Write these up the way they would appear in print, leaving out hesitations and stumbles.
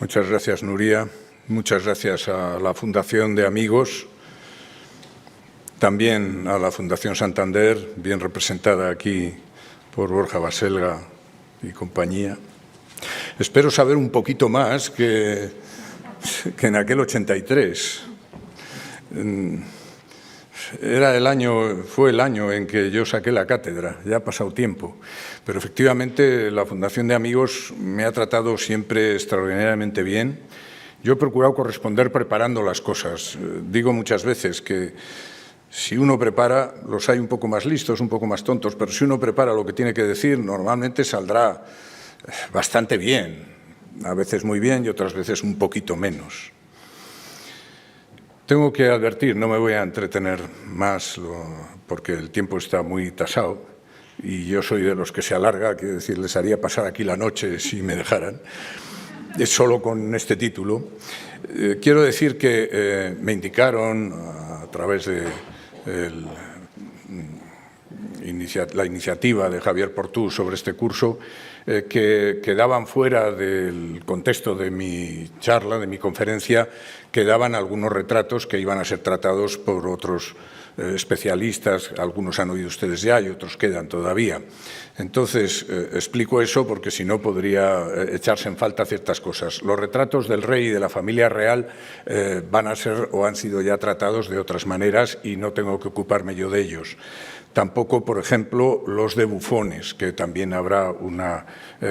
Muchas gracias, Nuria. Muchas gracias a la Fundación de Amigos, también a la Fundación Santander, bien representada aquí por Borja Baselga y compañía. Espero saber un poquito más que en aquel 83. Fue el año en que yo saqué la cátedra, ya ha pasado tiempo, pero efectivamente la Fundación de Amigos me ha tratado siempre extraordinariamente bien. Yo he procurado corresponder preparando las cosas. Digo muchas veces que si uno prepara, los hay un poco más listos, un poco más tontos, pero si uno prepara lo que tiene que decir, normalmente saldrá bastante bien, a veces muy bien y otras veces un poquito menos. Tengo que advertir, no me voy a entretener más porque el tiempo está muy tasado y yo soy de los que se alarga, quiero decir, les haría pasar aquí la noche si me dejaran, es solo con este título. Quiero decir que me indicaron a través de la iniciativa de Javier Portú sobre este curso que quedaban fuera del contexto de mi charla, de mi conferencia, quedaban algunos retratos que iban a ser tratados por otros especialistas, algunos han oído ustedes ya y otros quedan todavía. Entonces, explico eso porque si no podría echarse en falta ciertas cosas. Los retratos del rey y de la familia real van a ser o han sido ya tratados de otras maneras y no tengo que ocuparme yo de ellos. Tampoco, por ejemplo, los de bufones, que también habrá una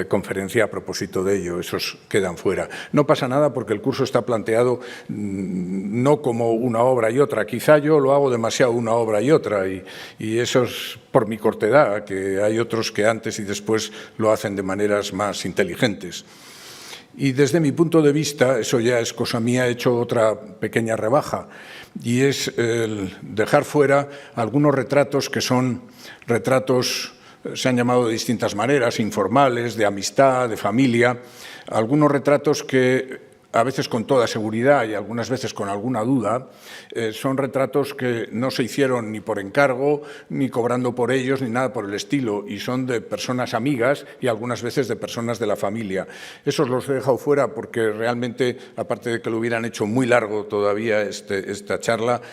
conferencia a propósito de ello, esos quedan fuera. No pasa nada porque el curso está planteado no como una obra y otra, quizá yo lo hago demasiado una obra y otra, y eso es por mi cortedad, que hay otros que antes y después lo hacen de maneras más inteligentes. Y desde mi punto de vista, eso ya es cosa mía, he hecho otra pequeña rebaja, y es el dejar fuera algunos retratos que son retratos, se han llamado de distintas maneras, informales, de amistad, de familia, algunos retratos que a veces con toda seguridad y algunas veces con alguna duda, son retratos que no se hicieron ni por encargo, ni cobrando por ellos, ni nada por el estilo, y son de personas amigas y algunas veces de personas de la familia. Esos los he dejado fuera porque realmente, aparte de que lo hubieran hecho muy largo todavía esta charla,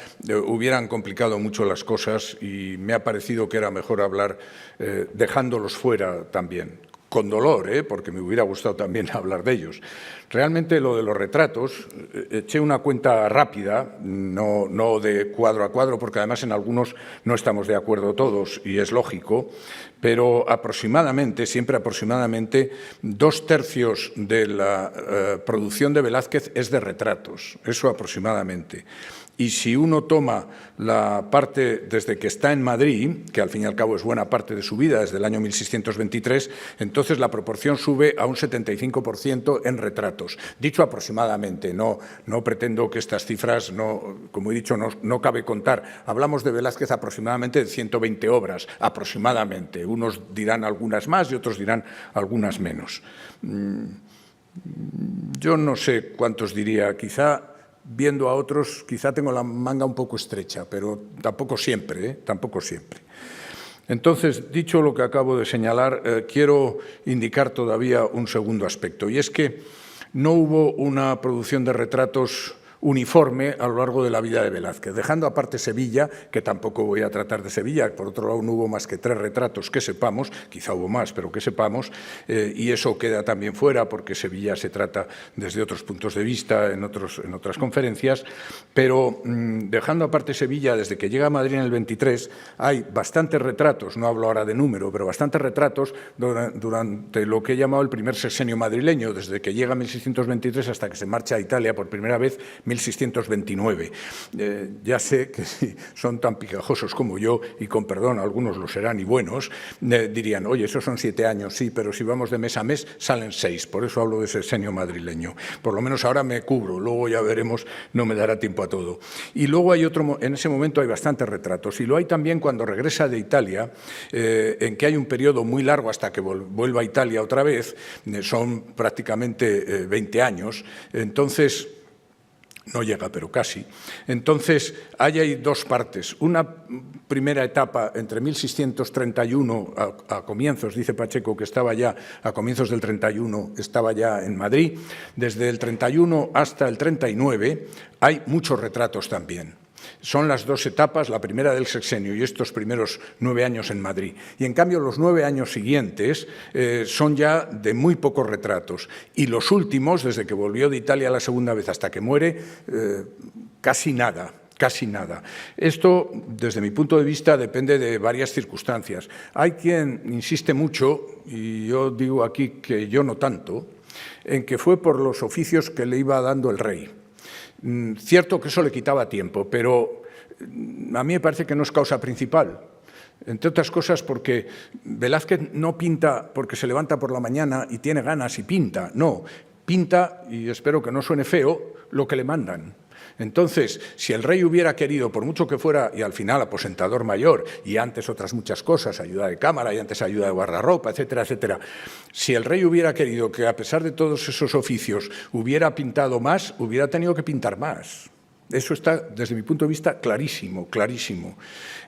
hubieran complicado mucho las cosas y me ha parecido que era mejor hablar dejándolos fuera también. Con dolor, porque me hubiera gustado también hablar de ellos. Realmente lo de los retratos, eché una cuenta rápida, no de cuadro a cuadro, porque además en algunos no estamos de acuerdo todos y es lógico, pero aproximadamente, siempre aproximadamente, 2/3 de la producción de Velázquez es de retratos, eso aproximadamente. Y si uno toma la parte desde que está en Madrid, que al fin y al cabo es buena parte de su vida, desde el año 1623, entonces la proporción sube a un 75% en retratos. Dicho aproximadamente, no pretendo que estas cifras, como he dicho, no cabe contar. Hablamos de Velázquez aproximadamente de 120 obras, aproximadamente. Unos dirán algunas más y otros dirán algunas menos. Yo no sé cuántos diría, quizá viendo a otros, quizá tengo la manga un poco estrecha, pero tampoco siempre, tampoco siempre. Entonces, dicho lo que acabo de señalar, quiero indicar todavía un segundo aspecto, y es que no hubo una producción de retratos uniforme a lo largo de la vida de Velázquez, dejando aparte Sevilla, que tampoco voy a tratar de Sevilla, por otro lado no hubo más que 3 retratos que sepamos, quizá hubo más, pero que sepamos, y eso queda también fuera porque Sevilla se trata desde otros puntos de vista en otras conferencias, pero dejando aparte Sevilla, desde que llega a Madrid en el 23, hay bastantes retratos, no hablo ahora de número, pero bastantes retratos durante lo que he llamado el primer sexenio madrileño, desde que llega en 1623 hasta que se marcha a Italia por primera vez, 1629. Ya sé que si son tan picajosos como yo, y con perdón, algunos lo serán y buenos, dirían, oye, esos son 7 años, sí, pero si vamos de mes a mes, salen 6, por eso hablo de sexenio madrileño. Por lo menos ahora me cubro, luego ya veremos, no me dará tiempo a todo. Y luego hay otro, en ese momento hay bastantes retratos, y lo hay también cuando regresa de Italia, en que hay un periodo muy largo hasta que vuelva a Italia otra vez, son prácticamente 20 años, entonces No llega, pero casi. Entonces, ahí hay dos partes. Una primera etapa entre 1631 a comienzos, dice Pacheco, que estaba ya, a comienzos del 31, estaba ya en Madrid. Desde el 31 hasta el 39 hay muchos retratos también. Son las dos etapas, la primera del sexenio y estos primeros 9 años en Madrid. Y en cambio los 9 años siguientes son ya de muy pocos retratos. Y los últimos, desde que volvió de Italia la segunda vez hasta que muere, casi nada. Casi nada. Esto, desde mi punto de vista, depende de varias circunstancias. Hay quien insiste mucho, y yo digo aquí que yo no tanto, en que fue por los oficios que le iba dando el rey. Cierto que eso le quitaba tiempo, pero a mí me parece que no es causa principal. Entre otras cosas porque Velázquez no pinta porque se levanta por la mañana y tiene ganas y pinta. No, pinta, y espero que no suene feo, lo que le mandan. Entonces, si el rey hubiera querido, por mucho que fuera, y al final aposentador mayor, y antes otras muchas cosas, ayuda de cámara y antes ayuda de guardarropa, etcétera, etcétera, si el rey hubiera querido que a pesar de todos esos oficios hubiera pintado más, hubiera tenido que pintar más. Eso está, desde mi punto de vista, clarísimo, clarísimo.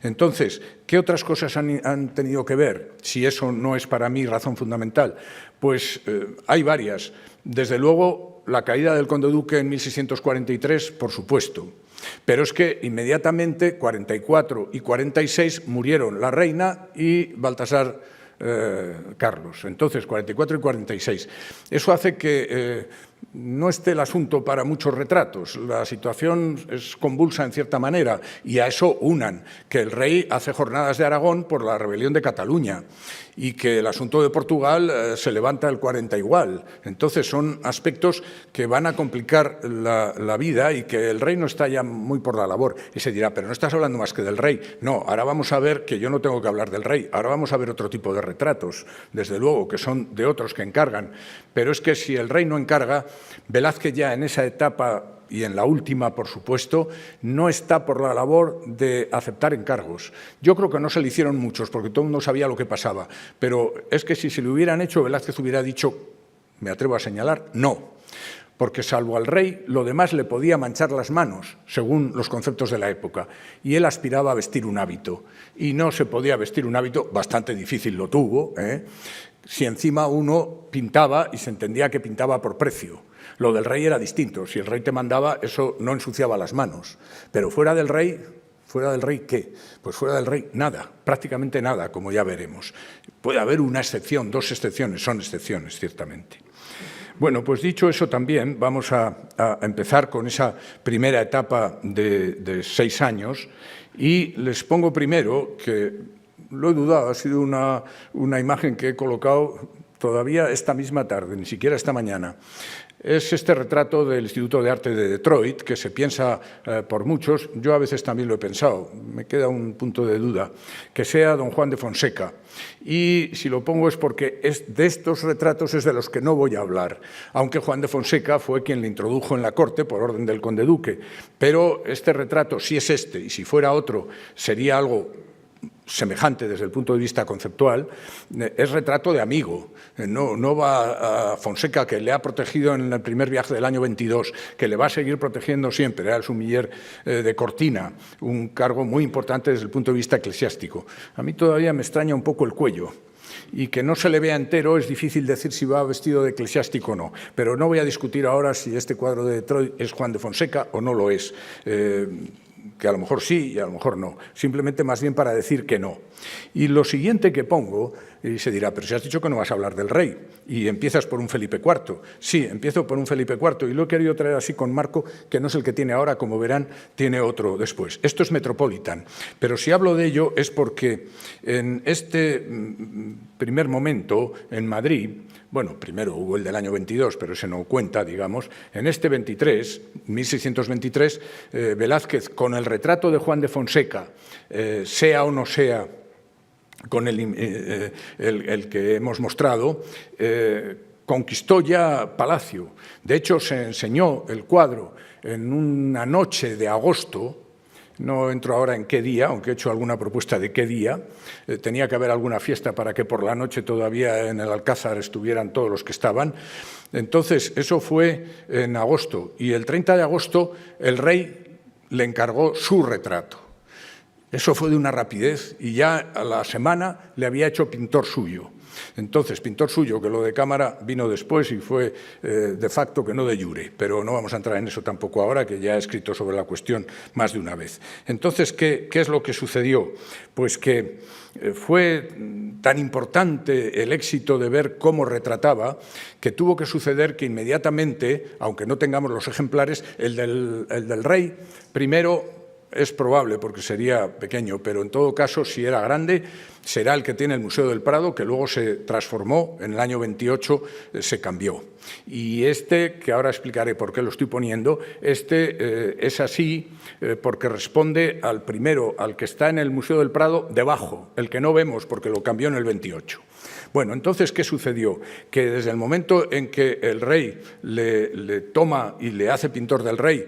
Entonces, ¿qué otras cosas han tenido que ver? Si eso no es para mí razón fundamental, pues hay varias. Desde luego, la caída del conde duque en 1643, por supuesto. Pero es que inmediatamente, 44 y 46, murieron la reina y Baltasar Carlos. Entonces, 44 y 46. Eso hace que no esté el asunto para muchos retratos. La situación es convulsa en cierta manera y a eso unan que el rey hace jornadas de Aragón por la rebelión de Cataluña y que el asunto de Portugal se levanta el 40 igual. Entonces son aspectos que van a complicar la vida y que el rey no está ya muy por la labor. Y se dirá, pero no estás hablando más que del rey. No, ahora vamos a ver que yo no tengo que hablar del rey, ahora vamos a ver otro tipo de retratos, desde luego, que son de otros que encargan. Pero es que si el rey no encarga, Velázquez ya en esa etapa y en la última, por supuesto, no está por la labor de aceptar encargos. Yo creo que no se le hicieron muchos, porque todo el mundo sabía lo que pasaba, pero es que si se le hubieran hecho, Velázquez hubiera dicho, me atrevo a señalar, no, porque salvo al rey, lo demás le podía manchar las manos, según los conceptos de la época, y él aspiraba a vestir un hábito, y no se podía vestir un hábito, bastante difícil lo tuvo, si encima uno pintaba y se entendía que pintaba por precio. Lo del rey era distinto. Si el rey te mandaba, eso no ensuciaba las manos. Pero fuera del rey, ¿qué? Pues fuera del rey, nada, prácticamente nada, como ya veremos. Puede haber una excepción, 2 excepciones, son excepciones, ciertamente. Bueno, pues dicho eso también, vamos a empezar con esa primera etapa de 6 años y les pongo primero, que lo he dudado, ha sido una imagen que he colocado todavía esta misma tarde, ni siquiera esta mañana. Es este retrato del Instituto de Arte de Detroit, que se piensa por muchos, yo a veces también lo he pensado, me queda un punto de duda, que sea don Juan de Fonseca. Y si lo pongo es porque de estos retratos es de los que no voy a hablar, aunque Juan de Fonseca fue quien le introdujo en la corte por orden del conde duque. Pero este retrato, si es este y si fuera otro, sería algo semejante desde el punto de vista conceptual, es retrato de amigo. No va a Fonseca, que le ha protegido en el primer viaje del año 22, que le va a seguir protegiendo siempre, era el sumiller de Cortina, un cargo muy importante desde el punto de vista eclesiástico. A mí todavía me extraña un poco el cuello, y que no se le vea entero es difícil decir si va vestido de eclesiástico o no, pero no voy a discutir ahora si este cuadro de Detroit es Juan de Fonseca o no lo es. Que a lo mejor sí y a lo mejor no, simplemente más bien para decir que no. Y lo siguiente que pongo, y se dirá, pero si has dicho que no vas a hablar del rey, y empiezas por un Felipe IV. Sí, empiezo por un Felipe IV, y lo he querido traer así con marco, que no es el que tiene ahora, como verán, tiene otro después. Esto es Metropolitan, pero si hablo de ello es porque en este primer momento, en Madrid, bueno, primero hubo el del año 22, pero ese no cuenta, digamos. En este 23, 1623, Velázquez, con el retrato de Juan de Fonseca, sea o no sea con el que hemos mostrado, conquistó ya Palacio. De hecho, se enseñó el cuadro en una noche de agosto no entro ahora en qué día, aunque he hecho alguna propuesta de qué día. Tenía que haber alguna fiesta para que por la noche todavía en el Alcázar estuvieran todos los que estaban. Entonces, eso fue en agosto, y el 30 de agosto el rey le encargó su retrato. Eso fue de una rapidez, y ya a la semana le había hecho pintor suyo. Entonces, pintor suyo, que lo de cámara vino después y fue de facto que no de jure, pero no vamos a entrar en eso tampoco ahora, que ya he escrito sobre la cuestión más de una vez. Entonces, ¿qué es lo que sucedió? Pues que fue tan importante el éxito de ver cómo retrataba, que tuvo que suceder que inmediatamente, aunque no tengamos los ejemplares, el del rey, primero, es probable porque sería pequeño, pero en todo caso, si era grande, será el que tiene el Museo del Prado, que luego se transformó, en el año 28 se cambió. Y este, que ahora explicaré por qué lo estoy poniendo, es así porque responde al primero, al que está en el Museo del Prado debajo, el que no vemos porque lo cambió en el 28. Bueno, entonces, ¿qué sucedió? Que desde el momento en que el rey le toma y le hace pintor del rey,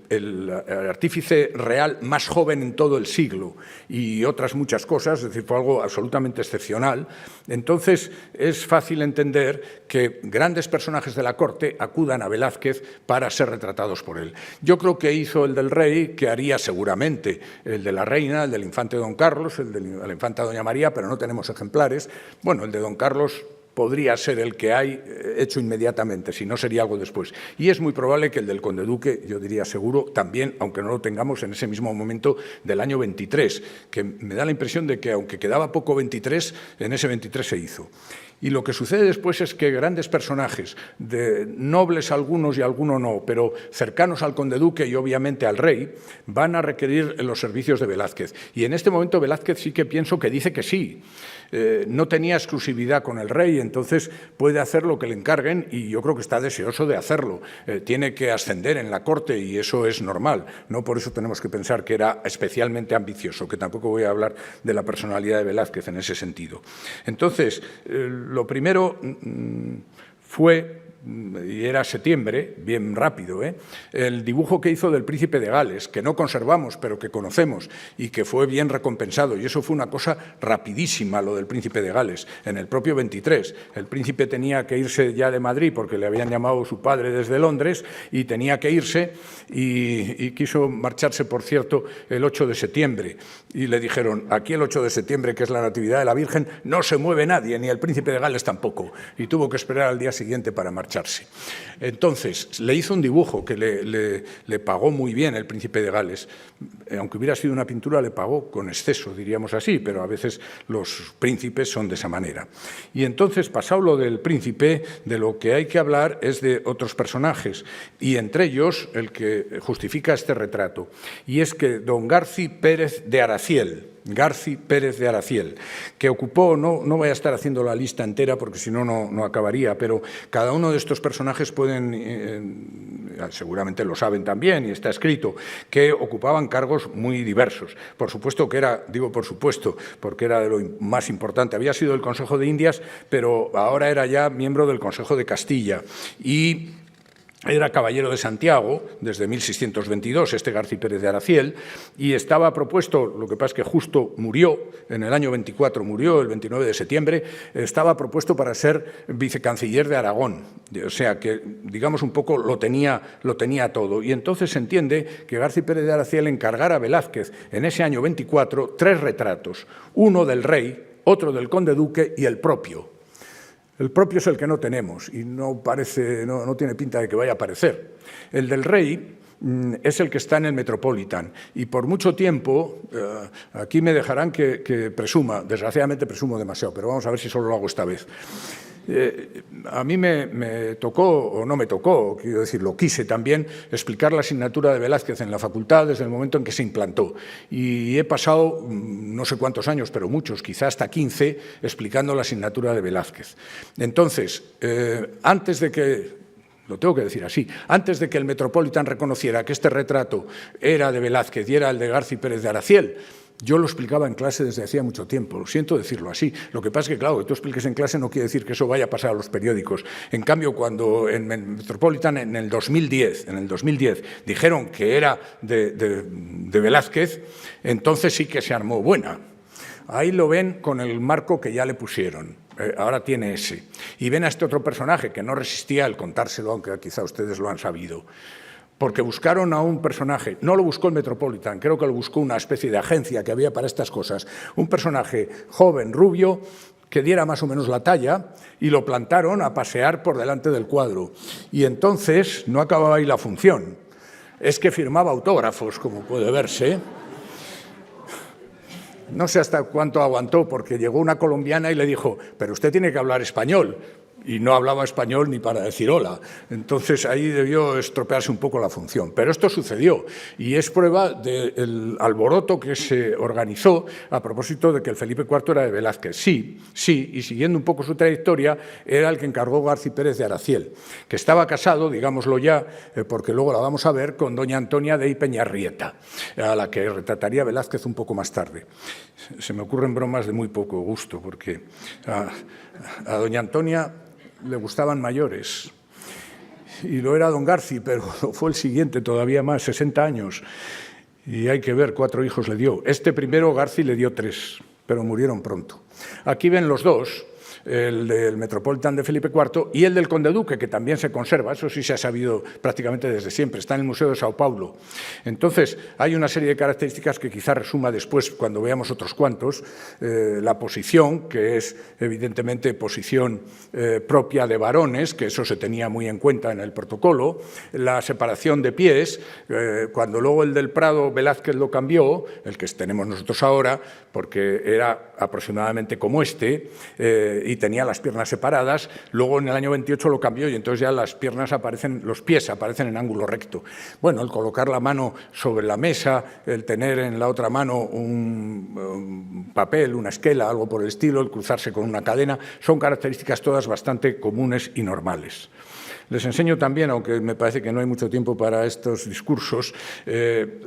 el artífice real más joven en todo el siglo, y otras muchas cosas, es decir, fue algo absolutamente excepcional, entonces es fácil entender que grandes personajes de la corte acudan a Velázquez para ser retratados por él. Yo creo que hizo el del rey, que haría seguramente el de la reina, el del infante don Carlos, el de la infanta doña María, pero no tenemos ejemplares. Bueno, el de don Carlos podría ser el que hay hecho inmediatamente, si no sería algo después. Y es muy probable que el del conde duque, yo diría seguro, también, aunque no lo tengamos en ese mismo momento del año 23, que me da la impresión de que aunque quedaba poco 23, en ese 23 se hizo. Y lo que sucede después es que grandes personajes, de nobles algunos y algunos no, pero cercanos al conde duque y obviamente al rey, van a requerir los servicios de Velázquez. Y en este momento Velázquez sí que pienso que dice que sí. No tenía exclusividad con el rey, entonces puede hacer lo que le encarguen, y yo creo que está deseoso de hacerlo. Tiene que ascender en la corte y eso es normal. No por eso tenemos que pensar que era especialmente ambicioso, que tampoco voy a hablar de la personalidad de Velázquez en ese sentido. Entonces, lo primero fue, y era septiembre, bien rápido, el dibujo que hizo del príncipe de Gales, que no conservamos, pero que conocemos, y que fue bien recompensado. Y eso fue una cosa rapidísima, lo del príncipe de Gales, en el propio 23. El príncipe tenía que irse ya de Madrid, porque le habían llamado su padre desde Londres, y tenía que irse, y quiso marcharse, por cierto, el 8 de septiembre. Y le dijeron, aquí el 8 de septiembre, que es la Natividad de la Virgen, no se mueve nadie, ni el príncipe de Gales tampoco. Y tuvo que esperar al día siguiente para marcharse. Entonces, le hizo un dibujo que le pagó muy bien el príncipe de Gales. Aunque hubiera sido una pintura, le pagó con exceso, diríamos así, pero a veces los príncipes son de esa manera. Y entonces, pasado lo del príncipe, de lo que hay que hablar es de otros personajes, y entre ellos el que justifica este retrato. Y es que don Garci Pérez de Araciel, que ocupó, no voy a estar haciendo la lista entera porque si no, no acabaría, pero cada uno de estos personajes pueden, seguramente lo saben también y está escrito, que ocupaban cargos muy diversos. Por supuesto que era, digo por supuesto, porque era de lo más importante, había sido del Consejo de Indias, pero ahora era ya miembro del Consejo de Castilla y era caballero de Santiago desde 1622, este Garci Pérez de Araciel, y estaba propuesto, lo que pasa es que justo murió, en el año 24 murió, el 29 de septiembre, estaba propuesto para ser vicecanciller de Aragón, o sea que, digamos, un poco lo tenía todo. Y entonces se entiende que Garci Pérez de Araciel encargara a Velázquez en ese año 24 3 retratos, uno del rey, otro del conde duque y el propio. El propio es el que no tenemos y no tiene pinta de que vaya a aparecer. El del rey es el que está en el Metropolitan y por mucho tiempo, aquí me dejarán que presuma, desgraciadamente presumo demasiado, pero vamos a ver si solo lo hago esta vez. A mí me tocó, o no me tocó, quiero decir, lo quise también, explicar la asignatura de Velázquez en la facultad desde el momento en que se implantó. Y he pasado no sé cuántos años, pero muchos, quizá hasta 15, explicando la asignatura de Velázquez. Entonces, antes de que, lo tengo que decir así, antes de que el Metropolitan reconociera que este retrato era de Velázquez y era el de Garci Pérez de Araciel, Yo lo explicaba en clase desde hacía mucho tiempo, lo siento decirlo así. Lo que pasa es que, claro, que tú expliques en clase no quiere decir que eso vaya a pasar a los periódicos. En cambio, cuando en Metropolitan en el 2010 dijeron que era de Velázquez, entonces sí que se armó buena. Ahí lo ven con el marco que ya le pusieron. Ahora tiene ese. Y ven a este otro personaje que no resistía el contárselo, aunque quizá ustedes lo han sabido. Porque buscaron a un personaje, no lo buscó el Metropolitan, creo que lo buscó una especie de agencia que había para estas cosas, un personaje joven, rubio, que diera más o menos la talla, y lo plantaron a pasear por delante del cuadro. Y entonces no acababa ahí la función, es que firmaba autógrafos, como puede verse. No sé hasta cuánto aguantó, porque llegó una colombiana y le dijo, pero usted tiene que hablar español. Y no hablaba español ni para decir hola. Entonces ahí debió estropearse un poco la función. Pero esto sucedió y es prueba del alboroto que se organizó a propósito de que el Felipe IV era de Velázquez. Sí, y siguiendo un poco su trayectoria, era el que encargó García Pérez de Araciel, que estaba casado, digámoslo ya, porque luego la vamos a ver, con doña Antonia de Peñarrieta, a la que retrataría Velázquez un poco más tarde. Se me ocurren bromas de muy poco gusto, porque a doña Antonia le gustaban mayores, y lo era don Garci, pero fue el siguiente todavía más, 60 años, y hay que ver, 4 hijos le dio. Este primero Garci le dio 3, pero murieron pronto. Aquí ven los dos, el del Metropolitan de Felipe IV y el del Conde Duque, que también se conserva, eso sí se ha sabido prácticamente desde siempre, está en el Museo de Sao Paulo. Entonces, hay una serie de características que quizá resuma después, cuando veamos otros cuantos, la posición, que es evidentemente posición propia de varones, que eso se tenía muy en cuenta en el protocolo, la separación de pies, cuando luego el del Prado Velázquez lo cambió, el que tenemos nosotros ahora, porque era aproximadamente como este, y tenía las piernas separadas, luego en el año 28 lo cambió y entonces ya las piernas aparecen, los pies aparecen en ángulo recto. Bueno, el colocar la mano sobre la mesa, el tener en la otra mano un papel, una esquela, algo por el estilo, el cruzarse con una cadena, son características todas bastante comunes y normales. Les enseño también, aunque me parece que no hay mucho tiempo para estos discursos,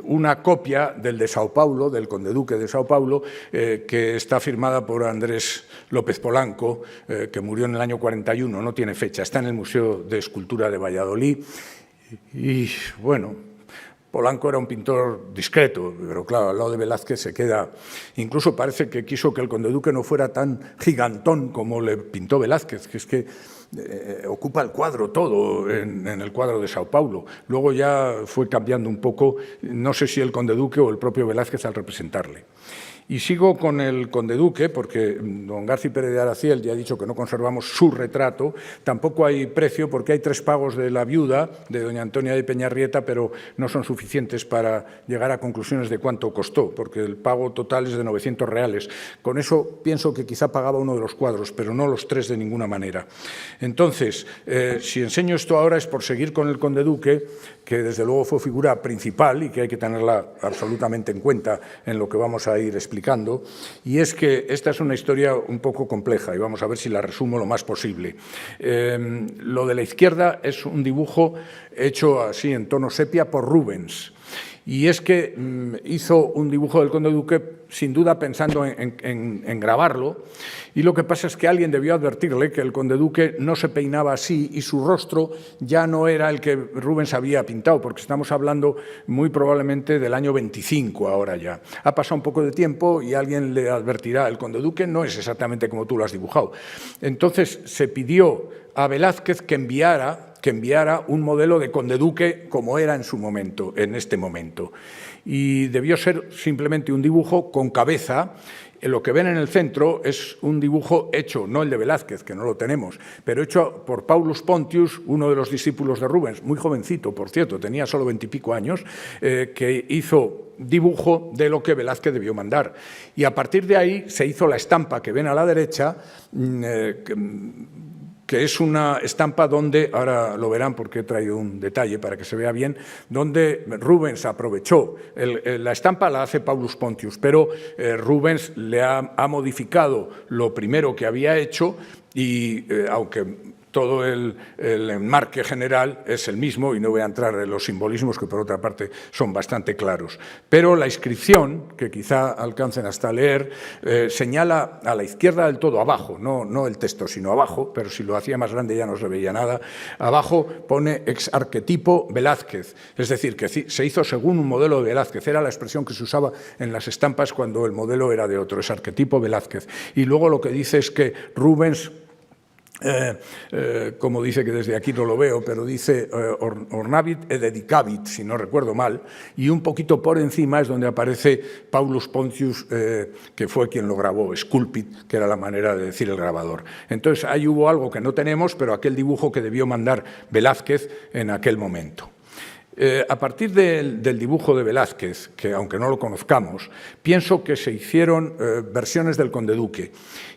una copia del de Sao Paulo, del Conde Duque de Sao Paulo, que está firmada por Andrés López Polanco, que murió en el año 41, no tiene fecha, está en el Museo de Escultura de Valladolid. Y bueno, Polanco era un pintor discreto, pero claro, al lado de Velázquez se queda. Incluso parece que quiso que el Conde Duque no fuera tan gigantón como le pintó Velázquez, que es que ocupa el cuadro todo en el cuadro de Sao Paulo. Luego ya fue cambiando un poco, no sé si el Conde Duque o el propio Velázquez al representarle. Y sigo con el Conde Duque, porque don García Pérez de Araciel ya ha dicho que no conservamos su retrato. Tampoco hay precio, porque hay 3 pagos de la viuda, de doña Antonia de Peñarrieta, pero no son suficientes para llegar a conclusiones de cuánto costó, porque el pago total es de 900 reales. Con eso pienso que quizá pagaba uno de los cuadros, pero no los 3 de ninguna manera. Entonces, si enseño esto ahora es por seguir con el Conde Duque, que desde luego fue figura principal y que hay que tenerla absolutamente en cuenta en lo que vamos a ir explicando, y es que esta es una historia un poco compleja y vamos a ver si la resumo lo más posible. Lo de la izquierda es un dibujo hecho así en tono sepia por Rubens. Y es que hizo un dibujo del Conde Duque sin duda pensando en grabarlo, y lo que pasa es que alguien debió advertirle que el Conde Duque no se peinaba así y su rostro ya no era el que Rubens había pintado, porque estamos hablando muy probablemente del año 25 ahora ya. Ha pasado un poco de tiempo y alguien le advertirá, el Conde Duque no es exactamente como tú lo has dibujado. Entonces se pidió a Velázquez que enviara un modelo de Conde Duque como era en su momento, en este momento. Y debió ser simplemente un dibujo con cabeza. Lo que ven en el centro es un dibujo hecho, no el de Velázquez, que no lo tenemos, pero hecho por Paulus Pontius, uno de los discípulos de Rubens, muy jovencito, por cierto, tenía solo 20 y pico años, que hizo dibujo de lo que Velázquez debió mandar. Y a partir de ahí se hizo la estampa que ven a la derecha, que es una estampa donde, ahora lo verán porque he traído un detalle para que se vea bien, donde Rubens aprovechó, la estampa la hace Paulus Pontius, pero Rubens le ha modificado lo primero que había hecho y aunque todo el enmarque general es el mismo y no voy a entrar en los simbolismos que por otra parte son bastante claros. Pero la inscripción, que quizá alcancen hasta leer, señala a la izquierda del todo, abajo, no el texto, sino abajo, pero si lo hacía más grande ya no se veía nada. Abajo pone ex arquetipo Velázquez, es decir, que se hizo según un modelo de Velázquez, era la expresión que se usaba en las estampas cuando el modelo era de otro, es arquetipo Velázquez. Y luego lo que dice es que Rubens, como dice, que desde aquí no lo veo, pero dice ornavit e dedicavit, si no recuerdo mal, y un poquito por encima es donde aparece Paulus Pontius, que fue quien lo grabó, sculpit, que era la manera de decir el grabador. Entonces ahí hubo algo que no tenemos, pero aquel dibujo que debió mandar Velázquez en aquel momento. A partir del dibujo de Velázquez, que aunque no lo conozcamos, pienso que se hicieron versiones del Conde Duque.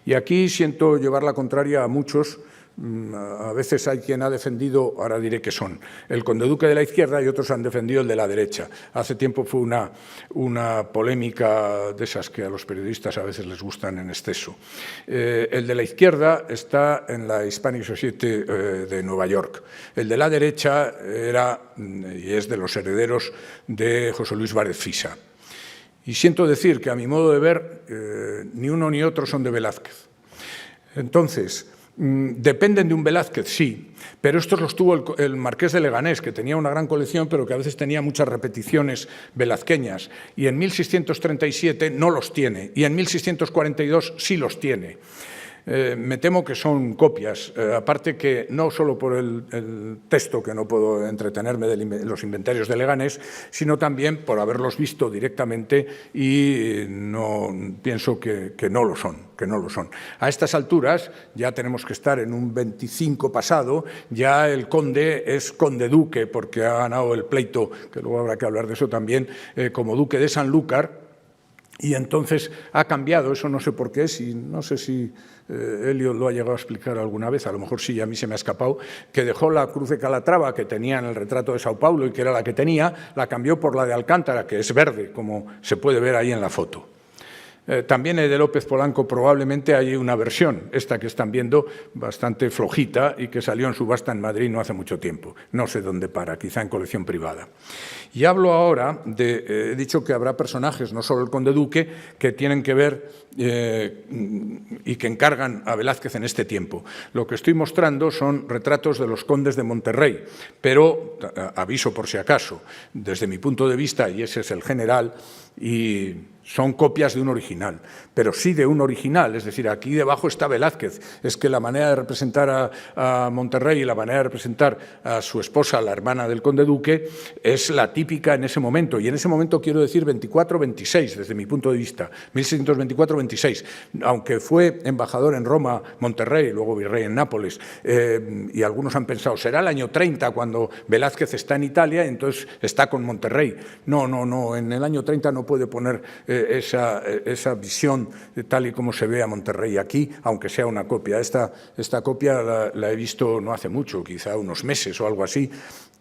Y aquí siento llevar la contraria a muchos. A veces hay quien ha defendido, ahora diré que son, el Conde Duque de la izquierda y otros han defendido el de la derecha. Hace tiempo fue una polémica de esas que a los periodistas a veces les gustan en exceso. El de la izquierda está en la Hispanic Society de Nueva York. El de la derecha era y es de los herederos de José Luis Várez Fisa. Y siento decir que a mi modo de ver ni uno ni otro son de Velázquez. Entonces, dependen de un Velázquez, sí, pero estos los tuvo el Marqués de Leganés, que tenía una gran colección, pero que a veces tenía muchas repeticiones velazqueñas, y en 1637 no los tiene, y en 1642 sí los tiene. Me temo que son copias, aparte que no solo por el texto, que no puedo entretenerme de los inventarios de Leganés, sino también por haberlos visto directamente y no pienso que no lo son. A estas alturas ya tenemos que estar en un 25 pasado, ya el conde es conde duque porque ha ganado el pleito, que luego habrá que hablar de eso también, como duque de Sanlúcar. Y entonces ha cambiado, eso no sé por qué, no sé si Elio lo ha llegado a explicar alguna vez, a lo mejor sí, a mí se me ha escapado, que dejó la cruz de Calatrava que tenía en el retrato de Sao Paulo y que era la que tenía, la cambió por la de Alcántara, que es verde, como se puede ver ahí en la foto. También de López Polanco probablemente hay una versión, esta que están viendo, bastante flojita y que salió en subasta en Madrid no hace mucho tiempo. No sé dónde para, quizá en colección privada. Y hablo ahora he dicho que habrá personajes, no solo el Conde Duque, que tienen que ver y que encargan a Velázquez en este tiempo. Lo que estoy mostrando son retratos de los condes de Monterrey, pero aviso por si acaso, desde mi punto de vista, y ese es el general, y son copias de un original, pero sí de un original, es decir, aquí debajo está Velázquez. Es que la manera de representar a Monterrey y la manera de representar a su esposa, la hermana del Conde Duque, es la típica en ese momento, y en ese momento quiero decir 24-26, desde mi punto de vista, 1624-26, aunque fue embajador en Roma, Monterrey, luego virrey en Nápoles, y algunos han pensado, será el año 30 cuando Velázquez está en Italia, entonces está con Monterrey. No, en el año 30 no puede poner esa visión tal y como se ve a Monterrey aquí, aunque sea una copia. Esta copia la he visto no hace mucho, quizá unos meses o algo así,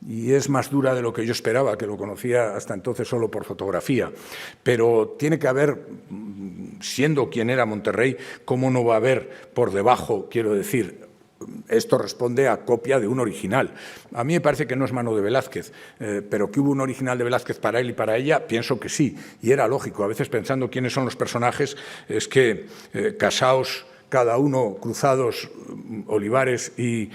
y es más dura de lo que yo esperaba, que lo conocía hasta entonces solo por fotografía. Pero tiene que haber, siendo quien era Monterrey, ¿cómo no va a haber por debajo, quiero decir, esto responde a copia de un original? A mí me parece que no es mano de Velázquez, pero que hubo un original de Velázquez para él y para ella, pienso que sí, y era lógico. A veces pensando quiénes son los personajes, es que casaos cada uno, cruzados, Olivares y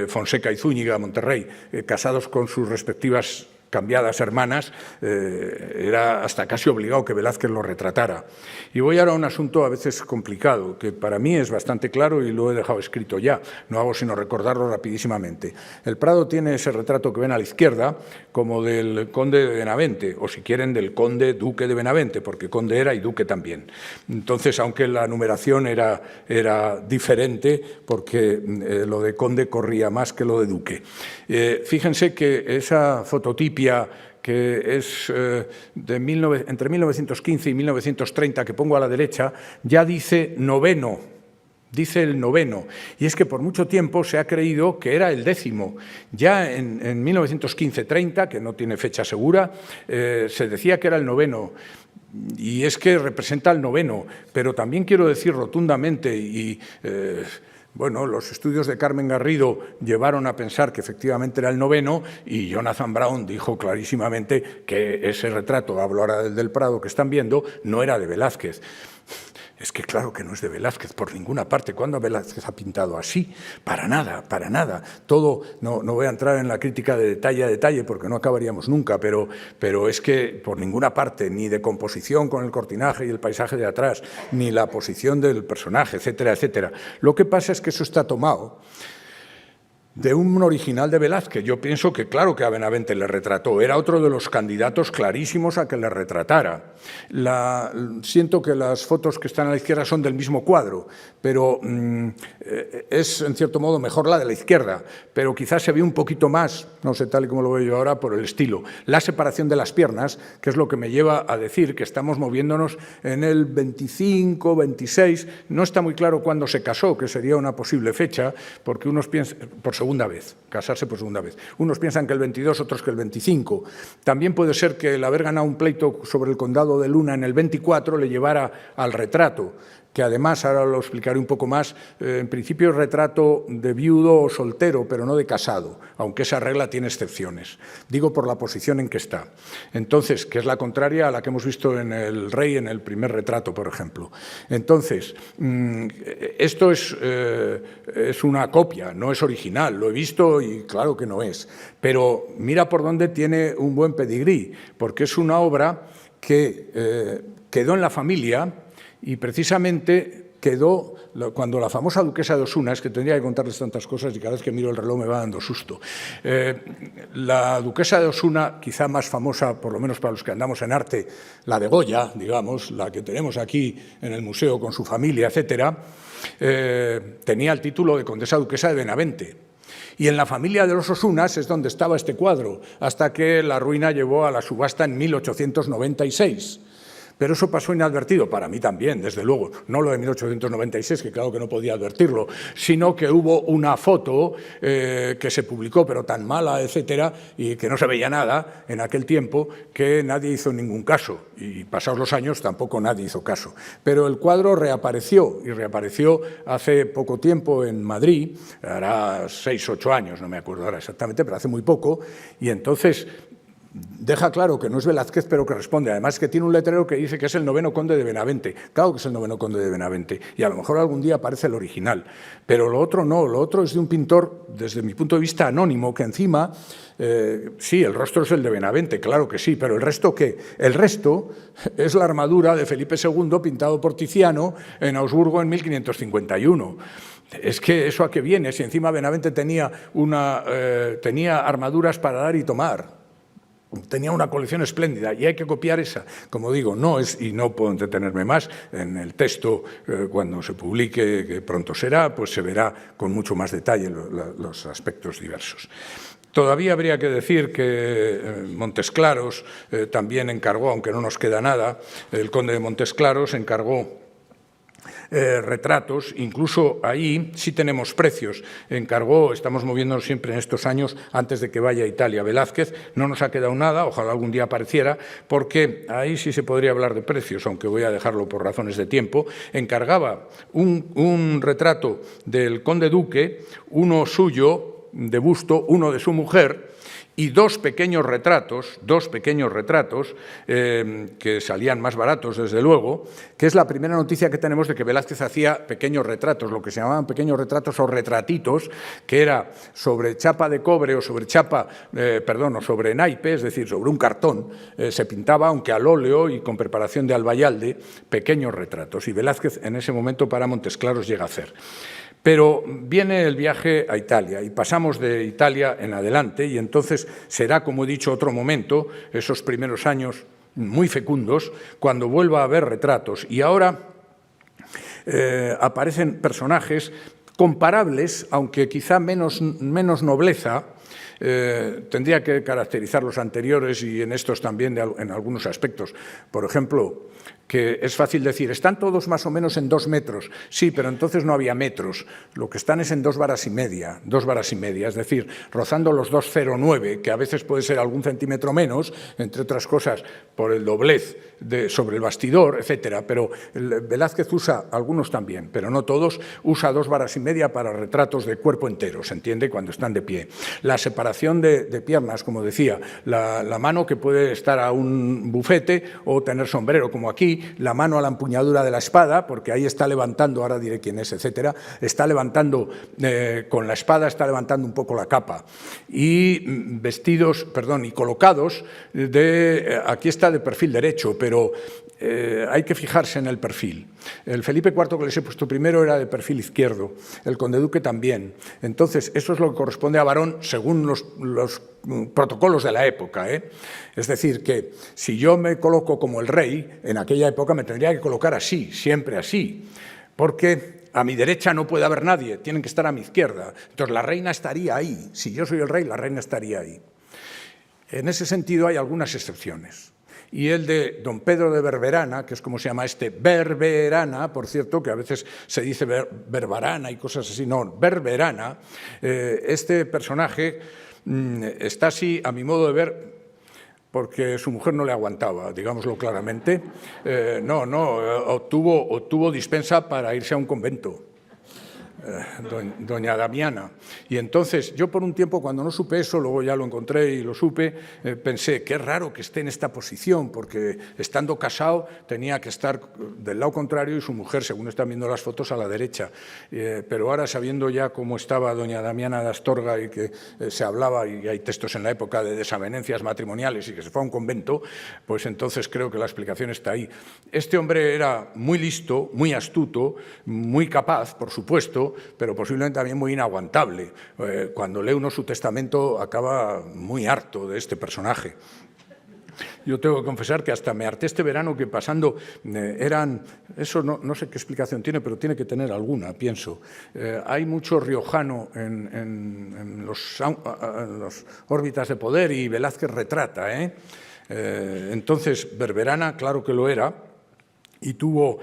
Fonseca y Zúñiga, Monterrey, casados con sus respectivas cambiadas hermanas, era hasta casi obligado que Velázquez lo retratara. Y voy ahora a un asunto a veces complicado, que para mí es bastante claro y lo he dejado escrito ya, no hago sino recordarlo rapidísimamente. El Prado tiene ese retrato que ven a la izquierda como del conde de Benavente, o si quieren del conde duque de Benavente, porque conde era y duque también. Entonces, aunque la numeración era diferente, porque lo de conde corría más que lo de duque. Fíjense que esa fototipia que es entre 1915 y 1930, que pongo a la derecha, ya dice noveno, dice el noveno, y es que por mucho tiempo se ha creído que era el 10º. Ya en 1915-30, que no tiene fecha segura, se decía que era el 9º. Y es que representa el 9º, pero también quiero decir rotundamente y Bueno, los estudios de Carmen Garrido llevaron a pensar que efectivamente era el noveno y Jonathan Brown dijo clarísimamente que ese retrato, hablo ahora del Prado que están viendo, no era de Velázquez. Es que claro que no es de Velázquez, por ninguna parte. ¿Cuándo Velázquez ha pintado así? Para nada, para nada. Todo, no voy a entrar en la crítica de detalle a detalle porque no acabaríamos nunca, pero es que por ninguna parte, ni de composición con el cortinaje y el paisaje de atrás, ni la posición del personaje, etcétera, etcétera. Lo que pasa es que eso está tomado de un original de Velázquez. Yo pienso que claro que a Benavente le retrató, era otro de los candidatos clarísimos a que le retratara. Siento que las fotos que están a la izquierda son del mismo cuadro, pero es en cierto modo mejor la de la izquierda, pero quizás se ve un poquito más, no sé tal y como lo veo yo ahora, por el estilo. La separación de las piernas, que es lo que me lleva a decir que estamos moviéndonos en el 25, 26, no está muy claro cuándo se casó, que sería una posible fecha, porque unos piensan, por segunda vez, casarse por segunda vez. Unos piensan que el 22, otros que el 25. También puede ser que el haber ganado un pleito sobre el condado de Luna en el 24 le llevara al retrato, que además, ahora lo explicaré un poco más, en principio es retrato de viudo o soltero, pero no de casado, aunque esa regla tiene excepciones. Digo por la posición en que está. Entonces, que es la contraria a la que hemos visto en el rey en el primer retrato, por ejemplo. Entonces, esto es una copia, no es original, lo he visto y claro que no es. Pero mira por dónde tiene un buen pedigrí, porque es una obra que quedó en la familia. Y precisamente quedó, cuando la famosa duquesa de Osuna, es que tendría que contarles tantas cosas y cada vez que miro el reloj me va dando susto. La duquesa de Osuna, quizá más famosa, por lo menos para los que andamos en arte, la de Goya, digamos, la que tenemos aquí en el museo con su familia, etcétera, tenía el título de condesa duquesa de Benavente. Y en la familia de los Osunas es donde estaba este cuadro, hasta que la ruina llevó a la subasta en 1896. Pero eso pasó inadvertido, para mí también, desde luego, no lo de 1896, que claro que no podía advertirlo, sino que hubo una foto que se publicó, pero tan mala, etcétera, y que no se veía nada en aquel tiempo, que nadie hizo ningún caso, y pasados los años tampoco nadie hizo caso. Pero el cuadro reapareció, y reapareció hace poco tiempo en Madrid, hará 6 o 8 años, no me acuerdo ahora exactamente, pero hace muy poco, y entonces deja claro que no es Velázquez, pero que responde. Además, que tiene un letrero que dice que es el noveno conde de Benavente. Claro que es el noveno conde de Benavente. Y a lo mejor algún día aparece el original. Pero lo otro no. Lo otro es de un pintor, desde mi punto de vista, anónimo, que encima, sí, el rostro es el de Benavente, claro que sí, pero ¿el resto qué? El resto es la armadura de Felipe II, pintado por Tiziano en Augsburgo en 1551. Es que eso a qué viene, si encima Benavente tenía armaduras para dar y tomar. Tenía una colección espléndida y hay que copiar esa. Como digo, no es, y no puedo entretenerme más, en el texto, cuando se publique, que pronto será, pues se verá con mucho más detalle los aspectos diversos. Todavía habría que decir que Montesclaros también encargó, aunque no nos queda nada, el conde de Montesclaros encargó retratos, incluso ahí sí tenemos precios. Encargó, estamos moviéndonos siempre en estos años, antes de que vaya a Italia Velázquez, no nos ha quedado nada, ojalá algún día apareciera, porque ahí sí se podría hablar de precios, aunque voy a dejarlo por razones de tiempo. Encargaba un retrato del conde duque, uno suyo de busto, uno de su mujer, y dos pequeños retratos que salían más baratos, desde luego, que es la primera noticia que tenemos de que Velázquez hacía pequeños retratos, lo que se llamaban pequeños retratos o retratitos, que era sobre chapa de cobre o sobre o sobre naipe, es decir, sobre un cartón, se pintaba, aunque al óleo y con preparación de albayalde, pequeños retratos. Y Velázquez en ese momento para Montesclaros llega a hacer. Pero viene el viaje a Italia y pasamos de Italia en adelante y entonces será, como he dicho, otro momento, esos primeros años muy fecundos, cuando vuelva a haber retratos. Y ahora aparecen personajes comparables, aunque quizá menos nobleza. Tendría que caracterizar los anteriores y en estos también en algunos aspectos. Por ejemplo, que es fácil decir, están todos más o menos en 2 metros. Sí, pero entonces no había metros. Lo que están es en 2 varas y media, es decir, rozando los 2,09, que a veces puede ser algún centímetro menos, entre otras cosas, por el doblez sobre el bastidor, etcétera. Pero Velázquez usa, algunos también, pero no todos, usa 2 varas y media para retratos de cuerpo entero, ¿se entiende? Cuando están de pie. La separación de piernas, como decía, la mano que puede estar a un bufete o tener sombrero, como aquí, la mano a la empuñadura de la espada, porque ahí está levantando, ahora diré quién es, etcétera, está levantando, con la espada está levantando un poco la capa. Y vestidos, perdón, y colocados, aquí está de perfil derecho, pero hay que fijarse en el perfil. El Felipe IV que les he puesto primero era de perfil izquierdo, el conde duque también. Entonces, eso es lo que corresponde a varón según los protocolos de la época, ¿eh? Es decir, que si yo me coloco como el rey, en aquella época me tendría que colocar así, siempre así, porque a mi derecha no puede haber nadie, tienen que estar a mi izquierda. Entonces la reina estaría ahí, si yo soy el rey, la reina estaría ahí. En ese sentido hay algunas excepciones. Y el de don Pedro de Berberana, que es como se llama este, Berberana, por cierto, que a veces se dice Berbarana y cosas así, no, Berberana, este personaje está así, a mi modo de ver, porque su mujer no le aguantaba, digámoslo claramente. Obtuvo dispensa para irse a un convento. Doña Damiana. Y entonces yo por un tiempo, cuando no supe eso, luego ya lo encontré y lo supe, pensé, qué raro que esté en esta posición, porque estando casado tenía que estar del lado contrario y su mujer, según están viendo las fotos, a la derecha. Pero ahora, sabiendo ya cómo estaba doña Damiana de Astorga y que se hablaba, y hay textos en la época de desavenencias matrimoniales y que se fue a un convento, pues entonces creo que la explicación está ahí. Este hombre era muy listo, muy astuto, muy capaz, por supuesto, pero posiblemente también muy inaguantable. Cuando lee uno su testamento acaba muy harto de este personaje. Yo tengo que confesar que hasta me harté este verano que pasando eso no sé qué explicación tiene, pero tiene que tener alguna, pienso. Hay mucho riojano en los órbitas de poder y Velázquez retrata, Entonces, Berberana, claro que lo era, y tuvo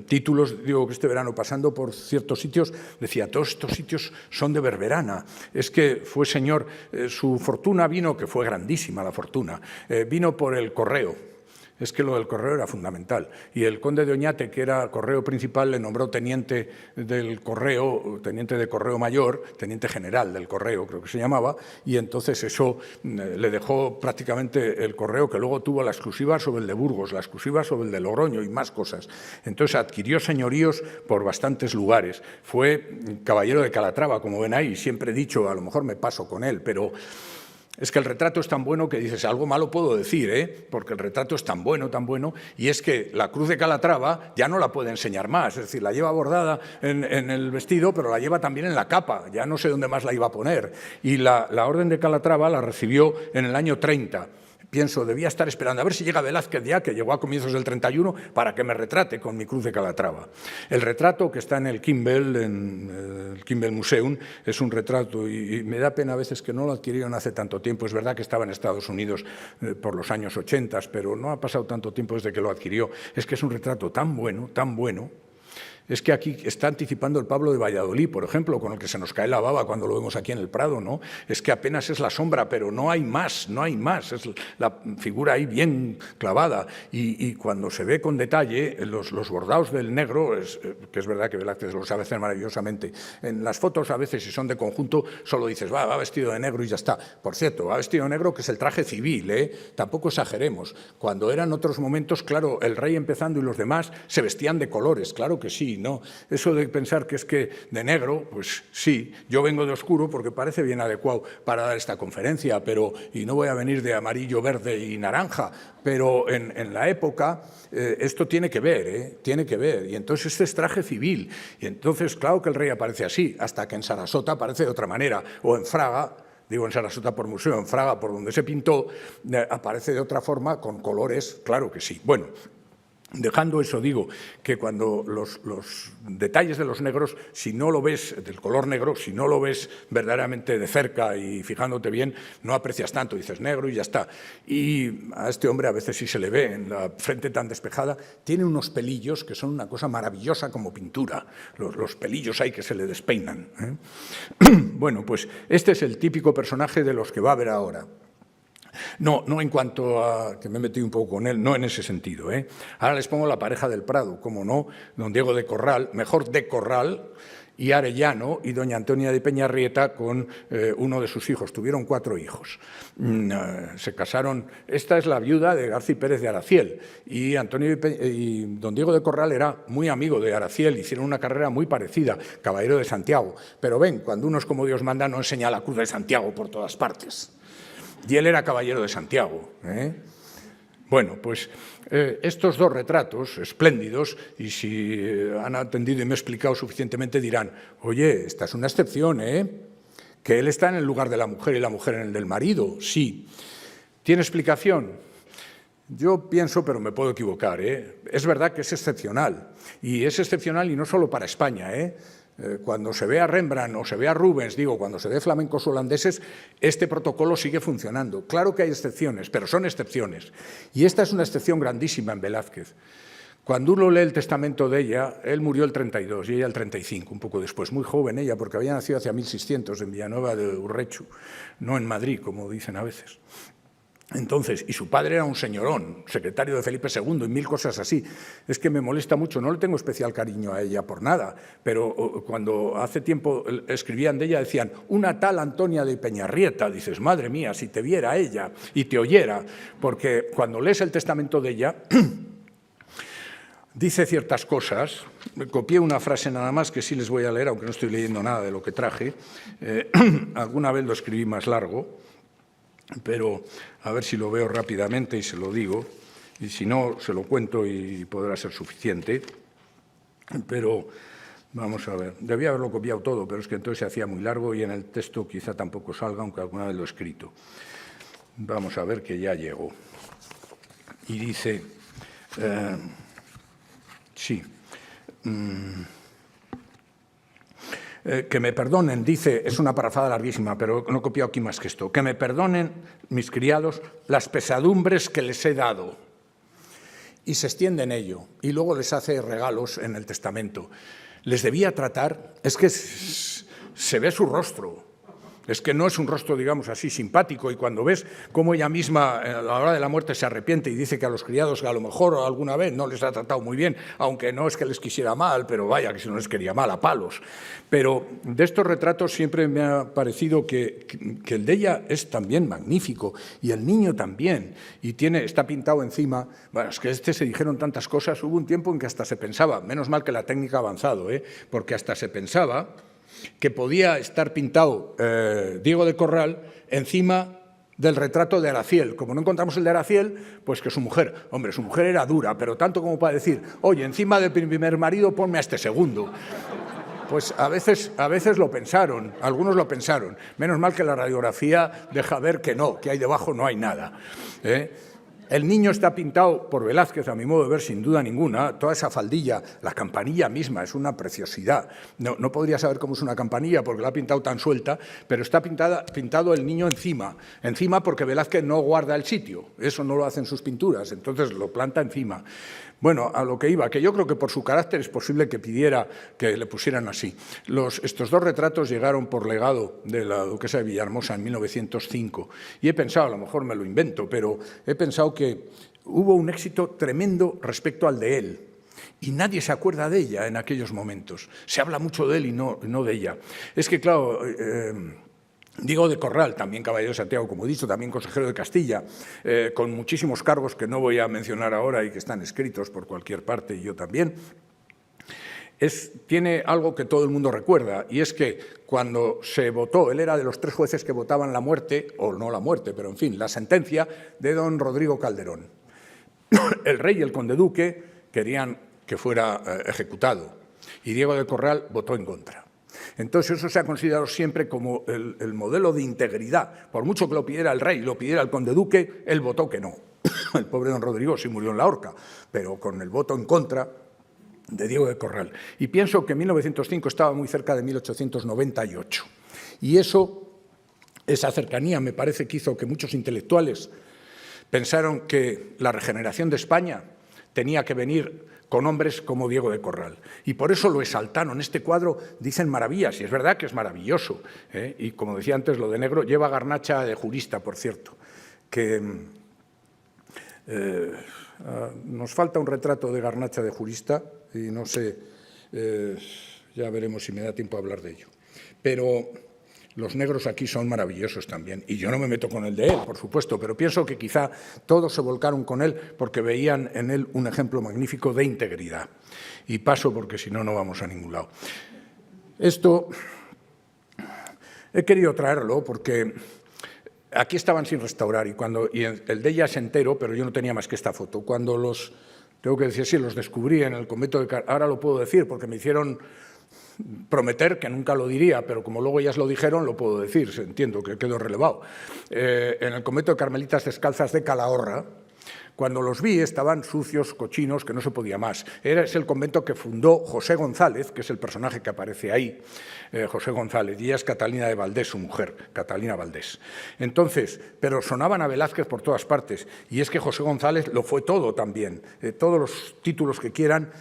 títulos, digo que este verano pasando por ciertos sitios, decía, todos estos sitios son de Berberana. Es que fue señor, su fortuna vino, que fue grandísima la fortuna, vino por el correo. Es que lo del correo era fundamental. Y el conde de Oñate, que era correo principal, le nombró teniente del correo, teniente de correo mayor, teniente general del correo, creo que se llamaba, y entonces eso le dejó prácticamente el correo, que luego tuvo la exclusiva sobre el de Burgos, la exclusiva sobre el de Logroño y más cosas. Entonces adquirió señoríos por bastantes lugares. Fue caballero de Calatrava, como ven ahí, siempre he dicho, a lo mejor me paso con él, pero es que el retrato es tan bueno que dices, algo malo puedo decir, porque el retrato es tan bueno, y es que la cruz de Calatrava ya no la puede enseñar más, es decir, la lleva bordada en el vestido, pero la lleva también en la capa, ya no sé dónde más la iba a poner. Y la orden de Calatrava la recibió en el año 30. Pienso, debía estar esperando a ver si llega Velázquez ya, que llegó a comienzos del 31, para que me retrate con mi cruz de Calatrava. El retrato que está en el Kimbell Museum, es un retrato y me da pena a veces que no lo adquirieron hace tanto tiempo. Es verdad que estaba en Estados Unidos por los años 80, pero no ha pasado tanto tiempo desde que lo adquirió. Es que es un retrato tan bueno, Es que aquí está anticipando el Pablo de Valladolid, por ejemplo, con el que se nos cae la baba cuando lo vemos aquí en el Prado, ¿no? Es que apenas es la sombra, pero no hay más, es la figura ahí bien clavada. Y cuando se ve con detalle, los bordados del negro, que es verdad que Velázquez lo sabe hacer maravillosamente, en las fotos a veces, si son de conjunto, solo dices, va vestido de negro y ya está. Por cierto, va vestido de negro, que es el traje civil, tampoco exageremos. Cuando eran otros momentos, claro, el rey empezando y los demás se vestían de colores, claro que sí. No, eso de pensar que es que de negro, pues sí, yo vengo de oscuro porque parece bien adecuado para dar esta conferencia, y no voy a venir de amarillo, verde y naranja, pero en la época esto tiene que ver, y entonces este es traje civil, y entonces claro que el rey aparece así, hasta que en Sarasota aparece de otra manera, o en Fraga, digo en Sarasota por museo, en Fraga por donde se pintó, aparece de otra forma, con colores, claro que sí. Bueno, Dejando eso, digo que cuando los detalles de los negros, si no lo ves, del color negro, si no lo ves verdaderamente de cerca y fijándote bien, no aprecias tanto, dices negro y ya está. Y a este hombre a veces sí se le ve en la frente tan despejada, tiene unos pelillos que son una cosa maravillosa como pintura, los pelillos ahí que se le despeinan, ¿eh? Bueno, pues este es el típico personaje de los que va a ver ahora. No en cuanto a que me he metido un poco con él, no en ese sentido, ¿eh? Ahora les pongo la pareja del Prado, como no, don Diego de Corral, mejor de Corral y Arellano, y doña Antonia de Peñarrieta con uno de sus hijos. Tuvieron 4 hijos. Se casaron. Esta es la viuda de García Pérez de Araciel, y don Diego de Corral era muy amigo de Araciel, hicieron una carrera muy parecida, caballero de Santiago. Pero ven, cuando uno es como Dios manda, no enseña la cruz de Santiago por todas partes. Y él era caballero de Santiago, ¿eh? Bueno, pues estos 2 retratos espléndidos, y si han atendido y me he explicado suficientemente, dirán, oye, esta es una excepción, ¿eh? Que él está en el lugar de la mujer y la mujer en el del marido. Sí. ¿Tiene explicación? Yo pienso, pero me puedo equivocar, ¿eh? Es verdad que es excepcional, y es excepcional y no solo para España, ¿eh? Cuando se ve a Rembrandt o se ve a Rubens, digo, cuando se ve flamencos holandeses, este protocolo sigue funcionando. Claro que hay excepciones, pero son excepciones. Y esta es una excepción grandísima en Velázquez. Cuando uno lee el testamento de ella, él murió el 32 y ella el 35, un poco después. Muy joven ella, porque había nacido hacia 1600 en Villanueva de Urrechu, no en Madrid, como dicen a veces. Entonces, y su padre era un señorón, secretario de Felipe II y 1000 cosas así. Es que me molesta mucho, no le tengo especial cariño a ella por nada, pero cuando hace tiempo escribían de ella decían, una tal Antonia de Peñarrieta, dices, madre mía, si te viera ella y te oyera, porque cuando lees el testamento de ella, dice ciertas cosas. Copié una frase nada más que sí les voy a leer, aunque no estoy leyendo nada de lo que traje. Alguna vez lo escribí más largo, pero a ver si lo veo rápidamente y se lo digo, y si no, se lo cuento y podrá ser suficiente. Pero vamos a ver, debía haberlo copiado todo, pero es que entonces se hacía muy largo y en el texto quizá tampoco salga, aunque alguna vez lo he escrito. Vamos a ver que ya llegó. Y dice, sí, que me perdonen, dice, es una parrafada larguísima, pero no he copiado aquí más que esto, que me perdonen mis criados las pesadumbres que les he dado. Y se extiende en ello, y luego les hace regalos en el testamento. Les debía tratar, es que se ve su rostro, es que no es un rostro, digamos así, simpático, y cuando ves cómo ella misma a la hora de la muerte se arrepiente y dice que a los criados que a lo mejor alguna vez no les ha tratado muy bien, aunque no es que les quisiera mal, pero vaya, que si no les quería mal, a palos. Pero de estos retratos siempre me ha parecido que el de ella es también magnífico, y el niño también, y está pintado encima. Bueno, es que se dijeron tantas cosas, hubo un tiempo en que hasta se pensaba, menos mal que la técnica ha avanzado, porque hasta se pensaba que podía estar pintado Diego de Corral encima del retrato de Araciel. Como no encontramos el de Araciel, pues que su mujer, hombre, su mujer era dura, pero tanto como para decir, oye, encima del primer marido ponme a este segundo. Pues a veces lo pensaron, algunos lo pensaron. Menos mal que la radiografía deja ver que no, que ahí debajo no hay nada, ¿eh? El niño está pintado por Velázquez, a mi modo de ver, sin duda ninguna. Toda esa faldilla, la campanilla misma, es una preciosidad. No podría saber cómo es una campanilla porque la ha pintado tan suelta, pero está pintado el niño encima porque Velázquez no guarda el sitio. Eso no lo hacen sus pinturas, entonces lo planta encima. Bueno, a lo que iba, que yo creo que por su carácter es posible que pidiera que le pusieran así. Estos 2 retratos llegaron por legado de la duquesa de Villahermosa en 1905 y he pensado, a lo mejor me lo invento, pero he pensado que hubo un éxito tremendo respecto al de él. Y nadie se acuerda de ella en aquellos momentos. Se habla mucho de él y no de ella. Es que, claro, Diego de Corral, también caballero de Santiago, como he dicho, también consejero de Castilla, con muchísimos cargos que no voy a mencionar ahora y que están escritos por cualquier parte, y yo también, tiene algo que todo el mundo recuerda, y es que cuando se votó, él era de los 3 jueces que votaban la muerte, o no la muerte, pero en fin, la sentencia de don Rodrigo Calderón. El rey y el conde duque querían que fuera ejecutado, y Diego de Corral votó en contra. Entonces eso se ha considerado siempre como el modelo de integridad. Por mucho que lo pidiera el rey, lo pidiera el conde duque, él votó que no. El pobre don Rodrigo sí murió en la horca, pero con el voto en contra de Diego de Corral. Y pienso que 1905 estaba muy cerca de 1898. Y esa cercanía me parece que hizo que muchos intelectuales pensaron que la regeneración de España tenía que venir con hombres como Diego de Corral. Y por eso lo exaltaron. Este cuadro dicen maravillas, y es verdad que es maravilloso. Y como decía antes, lo de negro lleva garnacha de jurista, por cierto, que nos falta un retrato de garnacha de jurista, y no sé, ya veremos si me da tiempo a hablar de ello. Pero los negros aquí son maravillosos también, y yo no me meto con el de él, por supuesto, pero pienso que quizá todos se volcaron con él porque veían en él un ejemplo magnífico de integridad. Y paso porque si no, no vamos a ningún lado. Esto he querido traerlo porque aquí estaban sin restaurar y el de ella es entero, pero yo no tenía más que esta foto. Cuando tengo que decir, sí, los descubrí en el convento de ahora lo puedo decir porque me hicieron prometer que nunca lo diría, pero como luego ellas lo dijeron, lo puedo decir, entiendo que quedó relevado. En el convento de Carmelitas Descalzas de Calahorra, cuando los vi estaban sucios, cochinos, que no se podía más. Es el convento que fundó José González, que es el personaje que aparece ahí, José González, y ella es Catalina de Valdés, su mujer, Catalina Valdés. Entonces, pero sonaban a Velázquez por todas partes, y es que José González lo fue todo también, todos los títulos que quieran,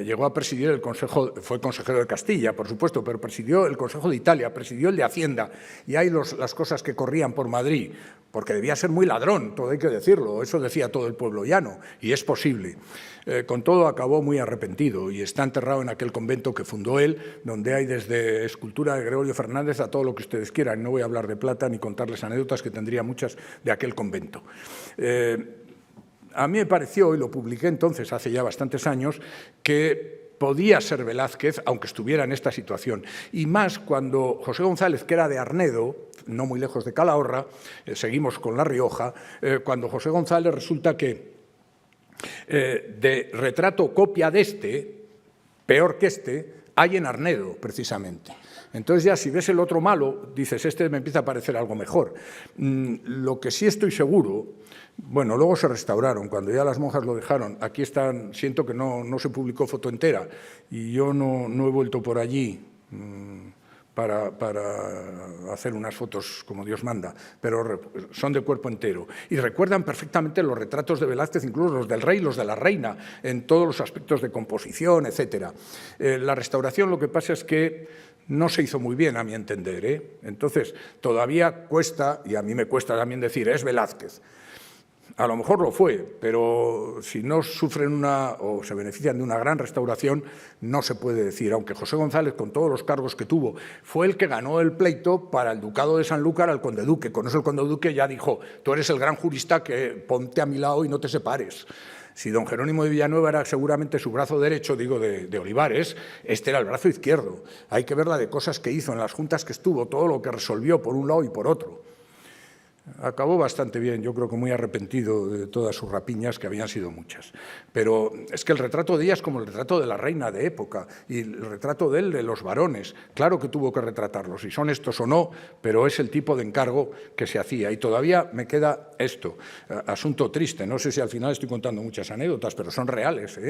llegó a presidir el Consejo, fue consejero de Castilla, por supuesto, pero presidió el Consejo de Italia, presidió el de Hacienda, y hay las cosas que corrían por Madrid, porque debía ser muy ladrón, todo hay que decirlo, eso decía todo el pueblo llano, y es posible. Con todo acabó muy arrepentido y está enterrado en aquel convento que fundó él, donde hay desde escultura de Gregorio Fernández a todo lo que ustedes quieran. No voy a hablar de plata ni contarles anécdotas, que tendría muchas de aquel convento. A mí me pareció, y lo publiqué entonces hace ya bastantes años, que podía ser Velázquez, aunque estuviera en esta situación. Y más cuando José González, que era de Arnedo, no muy lejos de Calahorra, seguimos con La Rioja, cuando José González resulta que de retrato copia de este, peor que este, hay en Arnedo, precisamente. Entonces ya si ves el otro malo, dices, este me empieza a parecer algo mejor. Lo que sí estoy seguro, bueno, luego se restauraron, cuando ya las monjas lo dejaron, aquí están, siento que no se publicó foto entera, y yo no he vuelto por allí para hacer unas fotos como Dios manda, pero son de cuerpo entero. Y recuerdan perfectamente los retratos de Velázquez, incluso los del rey y los de la reina, en todos los aspectos de composición, etc. La restauración lo que pasa es que no se hizo muy bien, a mi entender, Entonces, todavía cuesta, y a mí me cuesta también decir, es Velázquez. A lo mejor lo fue, pero si no sufren o se benefician de una gran restauración, no se puede decir. Aunque José González, con todos los cargos que tuvo, fue el que ganó el pleito para el ducado de Sanlúcar al conde duque. Con eso el conde duque ya dijo, tú eres el gran jurista, que ponte a mi lado y no te separes. Si don Jerónimo de Villanueva era seguramente su brazo derecho, digo, de Olivares, este era el brazo izquierdo. Hay que ver la de cosas que hizo en las juntas que estuvo, todo lo que resolvió por un lado y por otro. Acabó bastante bien, yo creo que muy arrepentido de todas sus rapiñas, que habían sido muchas. Pero es que el retrato de ella es como el retrato de la reina de época y el retrato de él de los varones. Claro que tuvo que retratarlos, si son estos o no, pero es el tipo de encargo que se hacía. Y todavía me queda esto, asunto triste. No sé si al final estoy contando muchas anécdotas, pero son reales,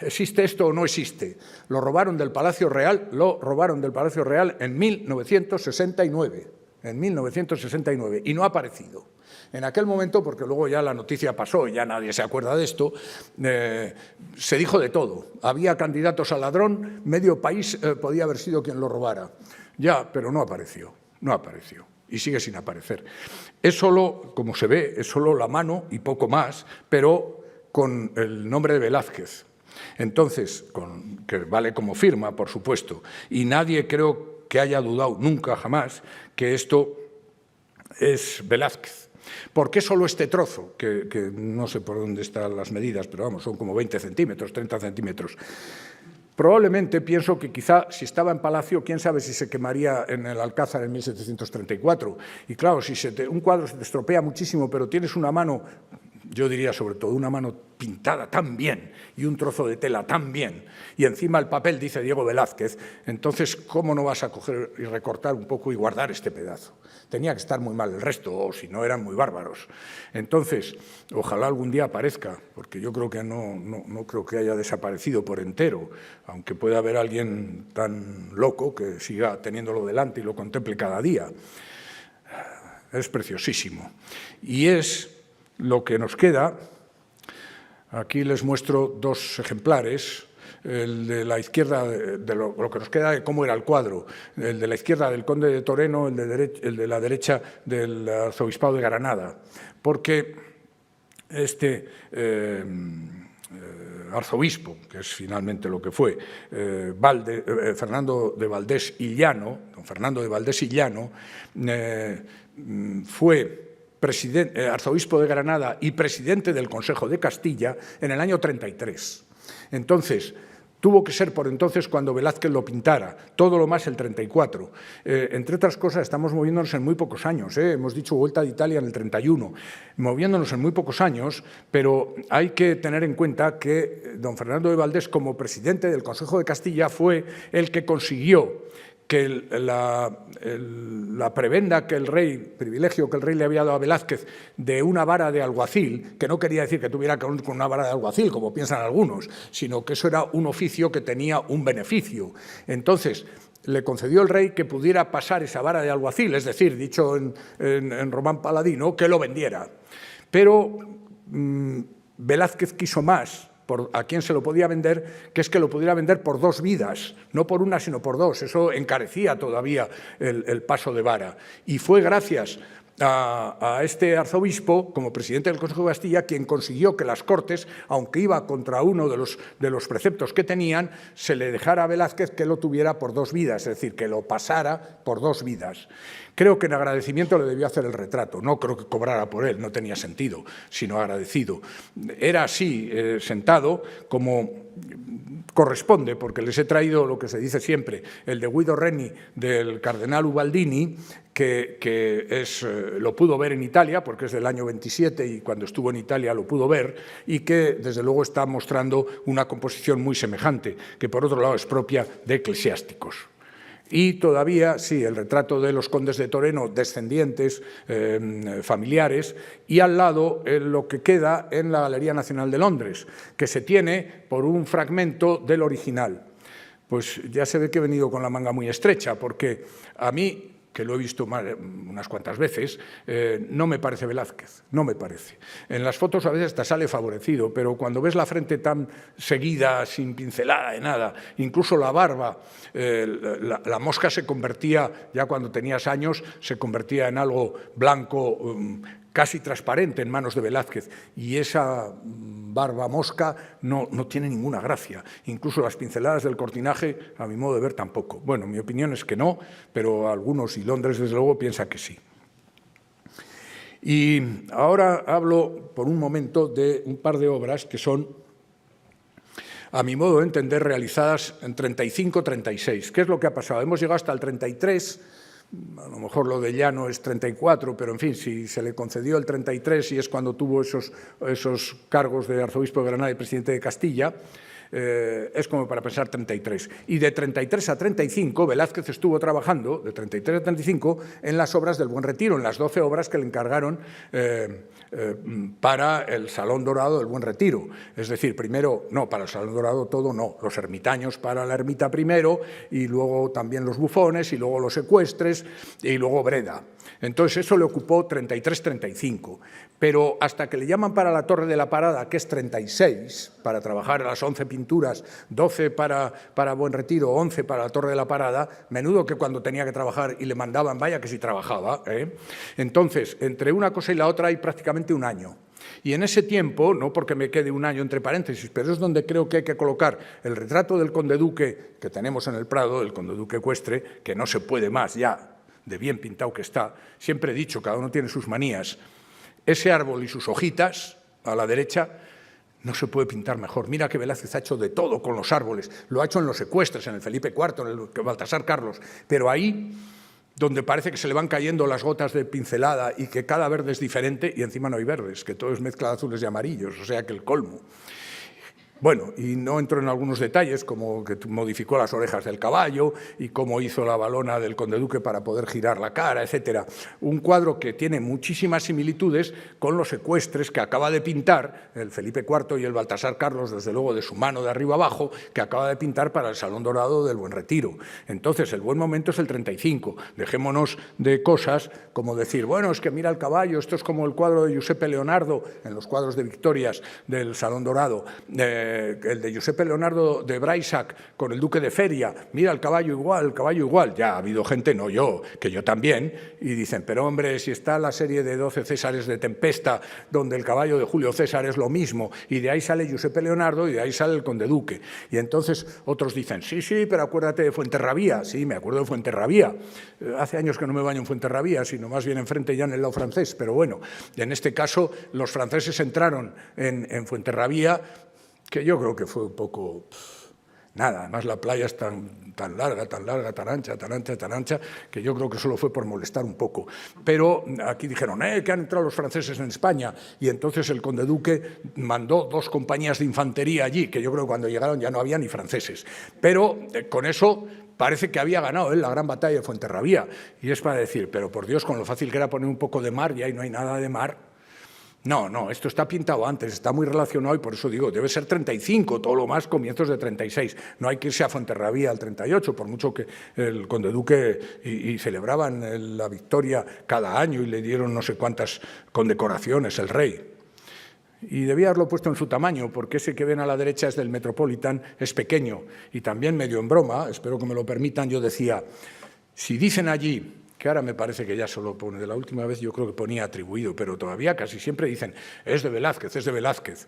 ¿Existe esto o no existe? Lo robaron del Palacio Real en 1969. En 1969, y no ha aparecido. En aquel momento, porque luego ya la noticia pasó y ya nadie se acuerda de esto, se dijo de todo. Había candidatos al ladrón, medio país podía haber sido quien lo robara. Ya, pero no apareció, y sigue sin aparecer. Es solo, como se ve, es solo la mano y poco más, pero con el nombre de Velázquez. Entonces, que vale como firma, por supuesto, y nadie creo que haya dudado nunca jamás que esto es Velázquez. ¿Por qué solo este trozo? Que no sé por dónde están las medidas, pero vamos, son como 20 centímetros, 30 centímetros. Probablemente pienso que quizá si estaba en Palacio, quién sabe si se quemaría en el Alcázar en 1734. Y claro, si un cuadro se te estropea muchísimo, pero tienes una mano yo diría sobre todo una mano pintada tan bien y un trozo de tela tan bien, y encima el papel dice Diego Velázquez, entonces ¿cómo no vas a coger y recortar un poco y guardar este pedazo? Tenía que estar muy mal el resto, o si no eran muy bárbaros. Entonces, ojalá algún día aparezca, porque yo creo que no creo que haya desaparecido por entero, aunque pueda haber alguien tan loco que siga teniéndolo delante y lo contemple cada día. Es preciosísimo. Y es lo que nos queda. Aquí les muestro dos ejemplares. El de la izquierda, de lo que nos queda de cómo era el cuadro, el de la izquierda del conde de Toreno, el de la derecha del arzobispado de Granada, porque este arzobispo, que es finalmente lo que fue, Fernando de Valdés y Llano, don Fernando de Valdés y Llano, fue arzobispo de Granada y presidente del Consejo de Castilla en el año 33. Entonces, tuvo que ser por entonces cuando Velázquez lo pintara, todo lo más el 34. Entre otras cosas, estamos moviéndonos en muy pocos años. Hemos dicho Vuelta de Italia en el 31, moviéndonos en muy pocos años, pero hay que tener en cuenta que don Fernando de Valdés, como presidente del Consejo de Castilla, fue el que consiguió que la prebenda que el rey, privilegio que el rey le había dado a Velázquez de una vara de alguacil, que no quería decir que tuviera que ir con una vara de alguacil, como piensan algunos, sino que eso era un oficio que tenía un beneficio. Entonces, le concedió el rey que pudiera pasar esa vara de alguacil, es decir, dicho en román paladino, que lo vendiera. Pero Velázquez quiso más. ¿A quién se lo podía vender? Que es que lo pudiera vender por 2 vidas, no por una, sino por 2. Eso encarecía todavía el paso de vara. Y fue gracias a este arzobispo, como presidente del Consejo de Castilla, quien consiguió que las Cortes, aunque iba contra uno de los preceptos que tenían, se le dejara a Velázquez que lo tuviera por 2 vidas, es decir, que lo pasara por 2 vidas. Creo que en agradecimiento le debió hacer el retrato, no creo que cobrara por él, no tenía sentido, sino agradecido. Era así, sentado, como corresponde, porque les he traído lo que se dice siempre, el de Guido Reni del cardenal Ubaldini, que lo pudo ver en Italia, porque es del año 27 y cuando estuvo en Italia lo pudo ver, y que desde luego está mostrando una composición muy semejante, que por otro lado es propia de eclesiásticos. Y todavía, sí, el retrato de los condes de Toreno, descendientes, familiares, y al lado lo que queda en la Galería Nacional de Londres, que se tiene por un fragmento del original. Pues ya se ve que he venido con la manga muy estrecha, porque a mí, que lo he visto unas cuantas veces, no me parece Velázquez, no me parece. En las fotos a veces te sale favorecido, pero cuando ves la frente tan seguida, sin pincelada de nada, incluso la barba, la mosca se convertía, ya cuando tenías años, se convertía en algo blanco, casi transparente en manos de Velázquez, y esa barba mosca no tiene ninguna gracia. Incluso las pinceladas del cortinaje, a mi modo de ver, tampoco. Bueno, mi opinión es que no, pero algunos, y Londres desde luego, piensa que sí. Y ahora hablo por un momento de un par de obras que son, a mi modo de entender, realizadas en 35-36. ¿Qué es lo que ha pasado? Hemos llegado hasta el 33, a lo mejor lo de Llano es 34, pero en fin, si se le concedió el 33 y es cuando tuvo esos cargos de arzobispo de Granada y presidente de Castilla, es como para pensar 33. Y de 33 a 35, Velázquez estuvo trabajando, de 33 a 35, en las obras del Buen Retiro, en las 12 obras que le encargaron para el Salón Dorado del Buen Retiro. Es decir, primero, no, para el Salón Dorado todo no, los ermitaños para la ermita primero, y luego también los bufones, y luego los ecuestres, y luego Breda. Entonces eso le ocupó 33-35, pero hasta que le llaman para la Torre de la Parada, que es 36, para trabajar a las 11 pinturas, 12 para Buen Retiro, 11 para la Torre de la Parada, menudo que cuando tenía que trabajar y le mandaban, vaya que sí trabajaba. Entonces, entre una cosa y la otra hay prácticamente un año. Y en ese tiempo, no porque me quede un año entre paréntesis, pero es donde creo que hay que colocar el retrato del conde duque que tenemos en el Prado, el conde duque ecuestre, que no se puede más ya, de bien pintado que está. Siempre he dicho, cada uno tiene sus manías. Ese árbol y sus hojitas, a la derecha, no se puede pintar mejor. Mira que Velázquez ha hecho de todo con los árboles. Lo ha hecho en los ecuestres, en el Felipe IV, en el Baltasar Carlos. Pero ahí donde parece que se le van cayendo las gotas de pincelada y que cada verde es diferente y encima no hay verdes, que todo es mezcla de azules y amarillos, o sea que el colmo. Bueno, y no entro en algunos detalles, como que modificó las orejas del caballo y cómo hizo la valona del conde duque para poder girar la cara, etcétera. Un cuadro que tiene muchísimas similitudes con los ecuestres que acaba de pintar el Felipe IV y el Baltasar Carlos, desde luego de su mano de arriba abajo, que acaba de pintar para el Salón Dorado del Buen Retiro. Entonces, el buen momento es el 35. Dejémonos de cosas como decir, bueno, es que mira el caballo, esto es como el cuadro de Giuseppe Leonardo, en los cuadros de Victorias del Salón Dorado, el de Giuseppe Leonardo de Breisach con el duque de Feria, mira el caballo igual, ya ha habido gente, no yo, que yo también, y dicen, pero hombre, si está la serie de 12 Césares de Tempesta, donde el caballo de Julio César es lo mismo, y de ahí sale Giuseppe Leonardo y de ahí sale el conde duque. Y entonces otros dicen, sí, pero acuérdate de Fuenterrabía. Sí, me acuerdo de Fuenterrabía. Hace años que no me baño en Fuenterrabía, sino más bien enfrente ya en el lado francés, pero bueno, en este caso los franceses entraron en Fuenterrabía, que yo creo que fue un poco nada, además la playa es tan larga, tan ancha, que yo creo que solo fue por molestar un poco. Pero aquí dijeron, que han entrado los franceses en España, y entonces el conde duque mandó 2 compañías de infantería allí, que yo creo que cuando llegaron ya no había ni franceses. Pero con eso parece que había ganado la gran batalla de Fuenterrabía, y es para decir, pero por Dios, con lo fácil que era poner un poco de mar, y ahí no hay nada de mar. No, esto está pintado antes, está muy relacionado y por eso digo, debe ser 35, todo lo más comienzos de 36. No hay que irse a Fuenterrabía al 38, por mucho que el conde duque y celebraban la victoria cada año y le dieron no sé cuántas condecoraciones el rey. Y debía haberlo puesto en su tamaño, porque ese que ven a la derecha es del Metropolitan, es pequeño. Y también medio en broma, espero que me lo permitan, yo decía, si dicen allí, que ahora me parece que ya solo pone, de la última vez yo creo que ponía atribuido, pero todavía casi siempre dicen, es de Velázquez.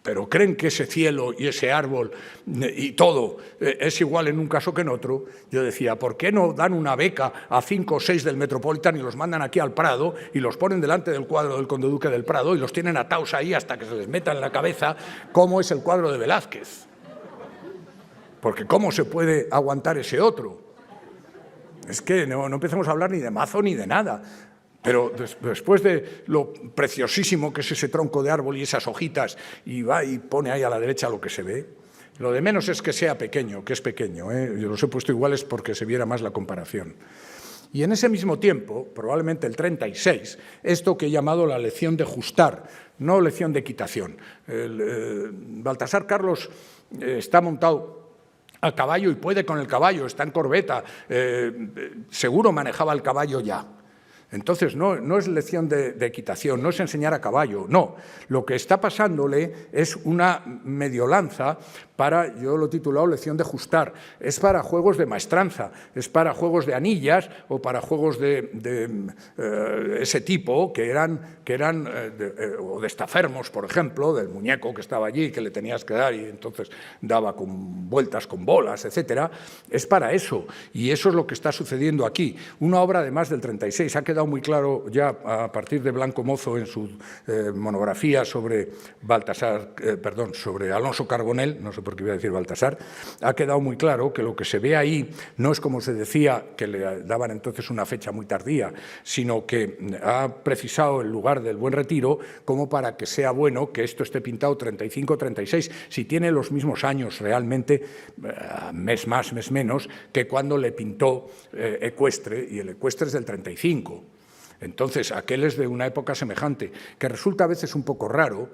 Pero creen que ese cielo y ese árbol y todo es igual en un caso que en otro. Yo decía, ¿por qué no dan una beca a 5 o 6 del Metropolitan y los mandan aquí al Prado y los ponen delante del cuadro del conde duque del Prado y los tienen atados ahí hasta que se les meta en la cabeza cómo es el cuadro de Velázquez? Porque ¿cómo se puede aguantar ese otro? Es que no empezamos a hablar ni de mazo ni de nada. Pero después de lo preciosísimo que es ese tronco de árbol y esas hojitas, y va y pone ahí a la derecha lo que se ve, lo de menos es que sea pequeño, que es pequeño. Yo los he puesto iguales porque se viera más la comparación. Y en ese mismo tiempo, probablemente el 36, esto que he llamado la lección de justar, no lección de equitación. Baltasar Carlos está montado al caballo y puede con el caballo, está en corbeta, seguro manejaba el caballo ya. Entonces, no es lección de equitación, no es enseñar a caballo, no. Lo que está pasándole es una mediolanza para, yo lo he titulado lección de justar, es para juegos de maestranza, es para juegos de anillas o para juegos de ese tipo que eran o de estafermos, por ejemplo, del muñeco que estaba allí, que le tenías que dar y entonces daba con vueltas con bolas, etcétera. Es para eso, y eso es lo que está sucediendo aquí. Una obra además del 36, ha quedado muy claro ya a partir de Blanco Mozo en su monografía sobre sobre Alonso Carbonell, no sé por qué iba a decir Baltasar, ha quedado muy claro que lo que se ve ahí no es como se decía, que le daban entonces una fecha muy tardía, sino que ha precisado el lugar del Buen Retiro como para que sea bueno que esto esté pintado 35-36, si tiene los mismos años realmente, mes más, mes menos, que cuando le pintó Ecuestre, y el Ecuestre es del 35. Entonces, aquel es de una época semejante, que resulta a veces un poco raro,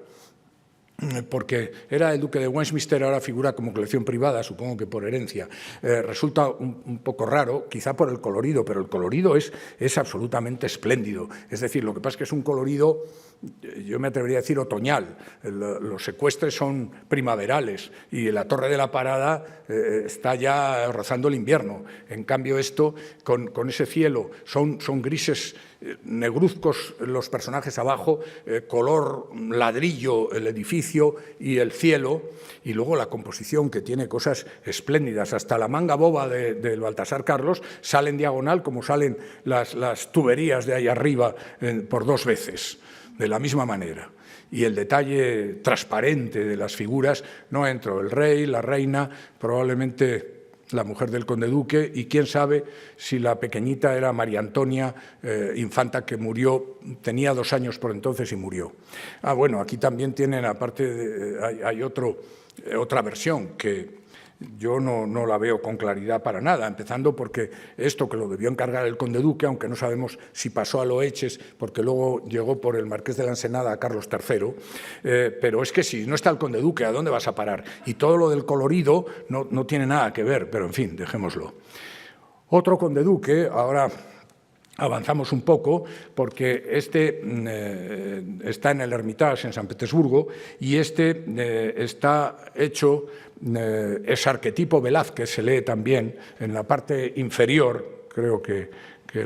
porque era el duque de Westminster, ahora figura como colección privada, supongo que por herencia. Resulta un poco raro, quizá por el colorido, pero el colorido es absolutamente espléndido. Es decir, lo que pasa es que es un colorido, yo me atrevería a decir otoñal. Los ecuestres son primaverales y la Torre de la Parada está ya rozando el invierno. En cambio, esto, con ese cielo, son grises negruzcos los personajes abajo, color ladrillo el edificio y el cielo, y luego la composición, que tiene cosas espléndidas. Hasta la manga boba del Baltasar Carlos sale en diagonal como salen las tuberías de ahí arriba por 2 veces, de la misma manera. Y el detalle transparente de las figuras, no entro, el rey, la reina, probablemente la mujer del conde duque, y quién sabe si la pequeñita era María Antonia, infanta, que murió, tenía 2 años por entonces y murió. Bueno, aquí también tienen, aparte, hay otra versión que yo no la veo con claridad para nada, empezando porque esto que lo debió encargar el conde duque, aunque no sabemos si pasó a Loeches, porque luego llegó por el marqués de la Ensenada a Carlos III, pero es que si no está el conde duque, ¿a dónde vas a parar? Y todo lo del colorido no tiene nada que ver, pero en fin, dejémoslo. Otro conde duque, ahora avanzamos un poco, porque este está en el Hermitage, en San Petersburgo, y está hecho, es arquetipo Velázquez, se lee también en la parte inferior, creo que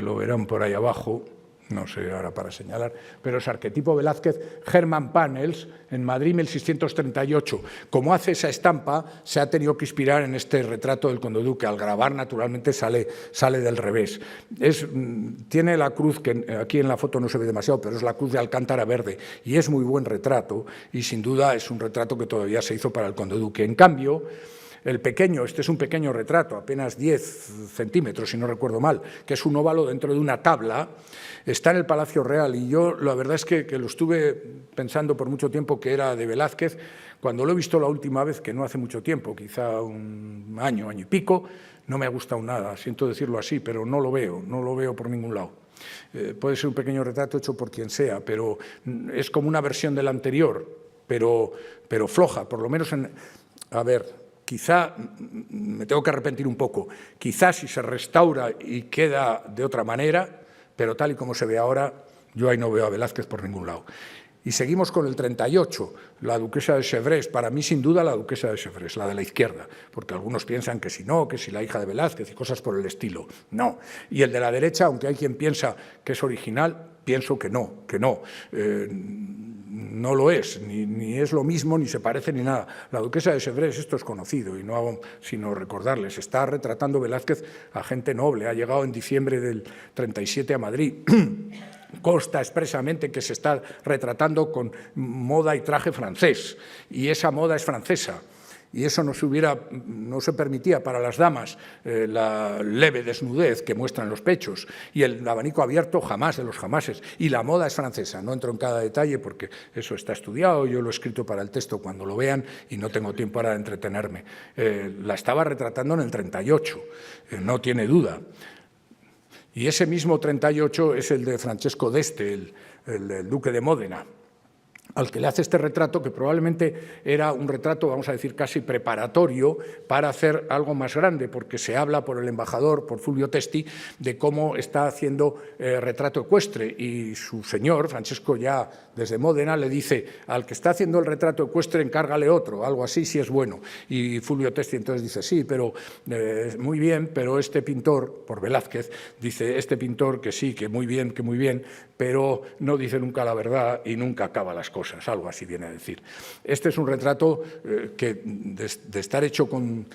lo verán por ahí abajo, no sé ahora para señalar, pero es arquetipo Velázquez, Hermann Panels, en Madrid 1638. Como hace esa estampa, se ha tenido que inspirar en este retrato del conde duque. Al grabar, naturalmente, sale del revés. Tiene la cruz, que aquí en la foto no se ve demasiado, pero es la cruz de Alcántara verde, y es muy buen retrato, y sin duda es un retrato que todavía se hizo para el conde duque. En cambio, el pequeño, este es un pequeño retrato, apenas 10 centímetros, si no recuerdo mal, que es un óvalo dentro de una tabla, está en el Palacio Real, y yo la verdad es que lo estuve pensando por mucho tiempo que era de Velázquez. Cuando lo he visto la última vez, que no hace mucho tiempo, quizá un año y pico, no me ha gustado nada, siento decirlo así, pero no lo veo por ningún lado. Puede ser un pequeño retrato hecho por quien sea, pero es como una versión del anterior, pero floja, por lo menos a ver, quizá, me tengo que arrepentir un poco, quizá si se restaura y queda de otra manera, pero tal y como se ve ahora, yo ahí no veo a Velázquez por ningún lado. Y seguimos con el 38, la duquesa de Chevreuse, para mí sin duda la duquesa de Chevreuse, la de la izquierda, porque algunos piensan que si no, que si la hija de Velázquez y cosas por el estilo. No. Y el de la derecha, aunque hay quien piensa que es original, pienso que no. No lo es, ni es lo mismo, ni se parece, ni nada. La duquesa de Chevreuse, esto es conocido, y no hago sino recordarles, está retratando Velázquez a gente noble, ha llegado en diciembre del 37 a Madrid. Consta expresamente que se está retratando con moda y traje francés, y esa moda es francesa. Y eso no se permitía para las damas, la leve desnudez que muestran los pechos, y el abanico abierto jamás de los jamases. Y la moda es francesa, no entro en cada detalle porque eso está estudiado, yo lo he escrito para el texto cuando lo vean y no tengo tiempo ahora de entretenerme. La estaba retratando en el 38, no tiene duda. Y ese mismo 38 es el de Francesco d'Este, el duque de Módena, al que le hace este retrato, que probablemente era un retrato, vamos a decir, casi preparatorio para hacer algo más grande, porque se habla por el embajador, por Fulvio Testi, de cómo está haciendo retrato ecuestre, y su señor, Francesco, ya desde Módena, le dice, al que está haciendo el retrato ecuestre, encárgale otro, algo así, si es bueno. Y Fulvio Testi entonces dice, sí, pero muy bien, pero este pintor, por Velázquez, dice, este pintor que sí, que muy bien, pero no dice nunca la verdad y nunca acaba las cosas. Algo así viene a decir. Este es un retrato que, de estar hecho con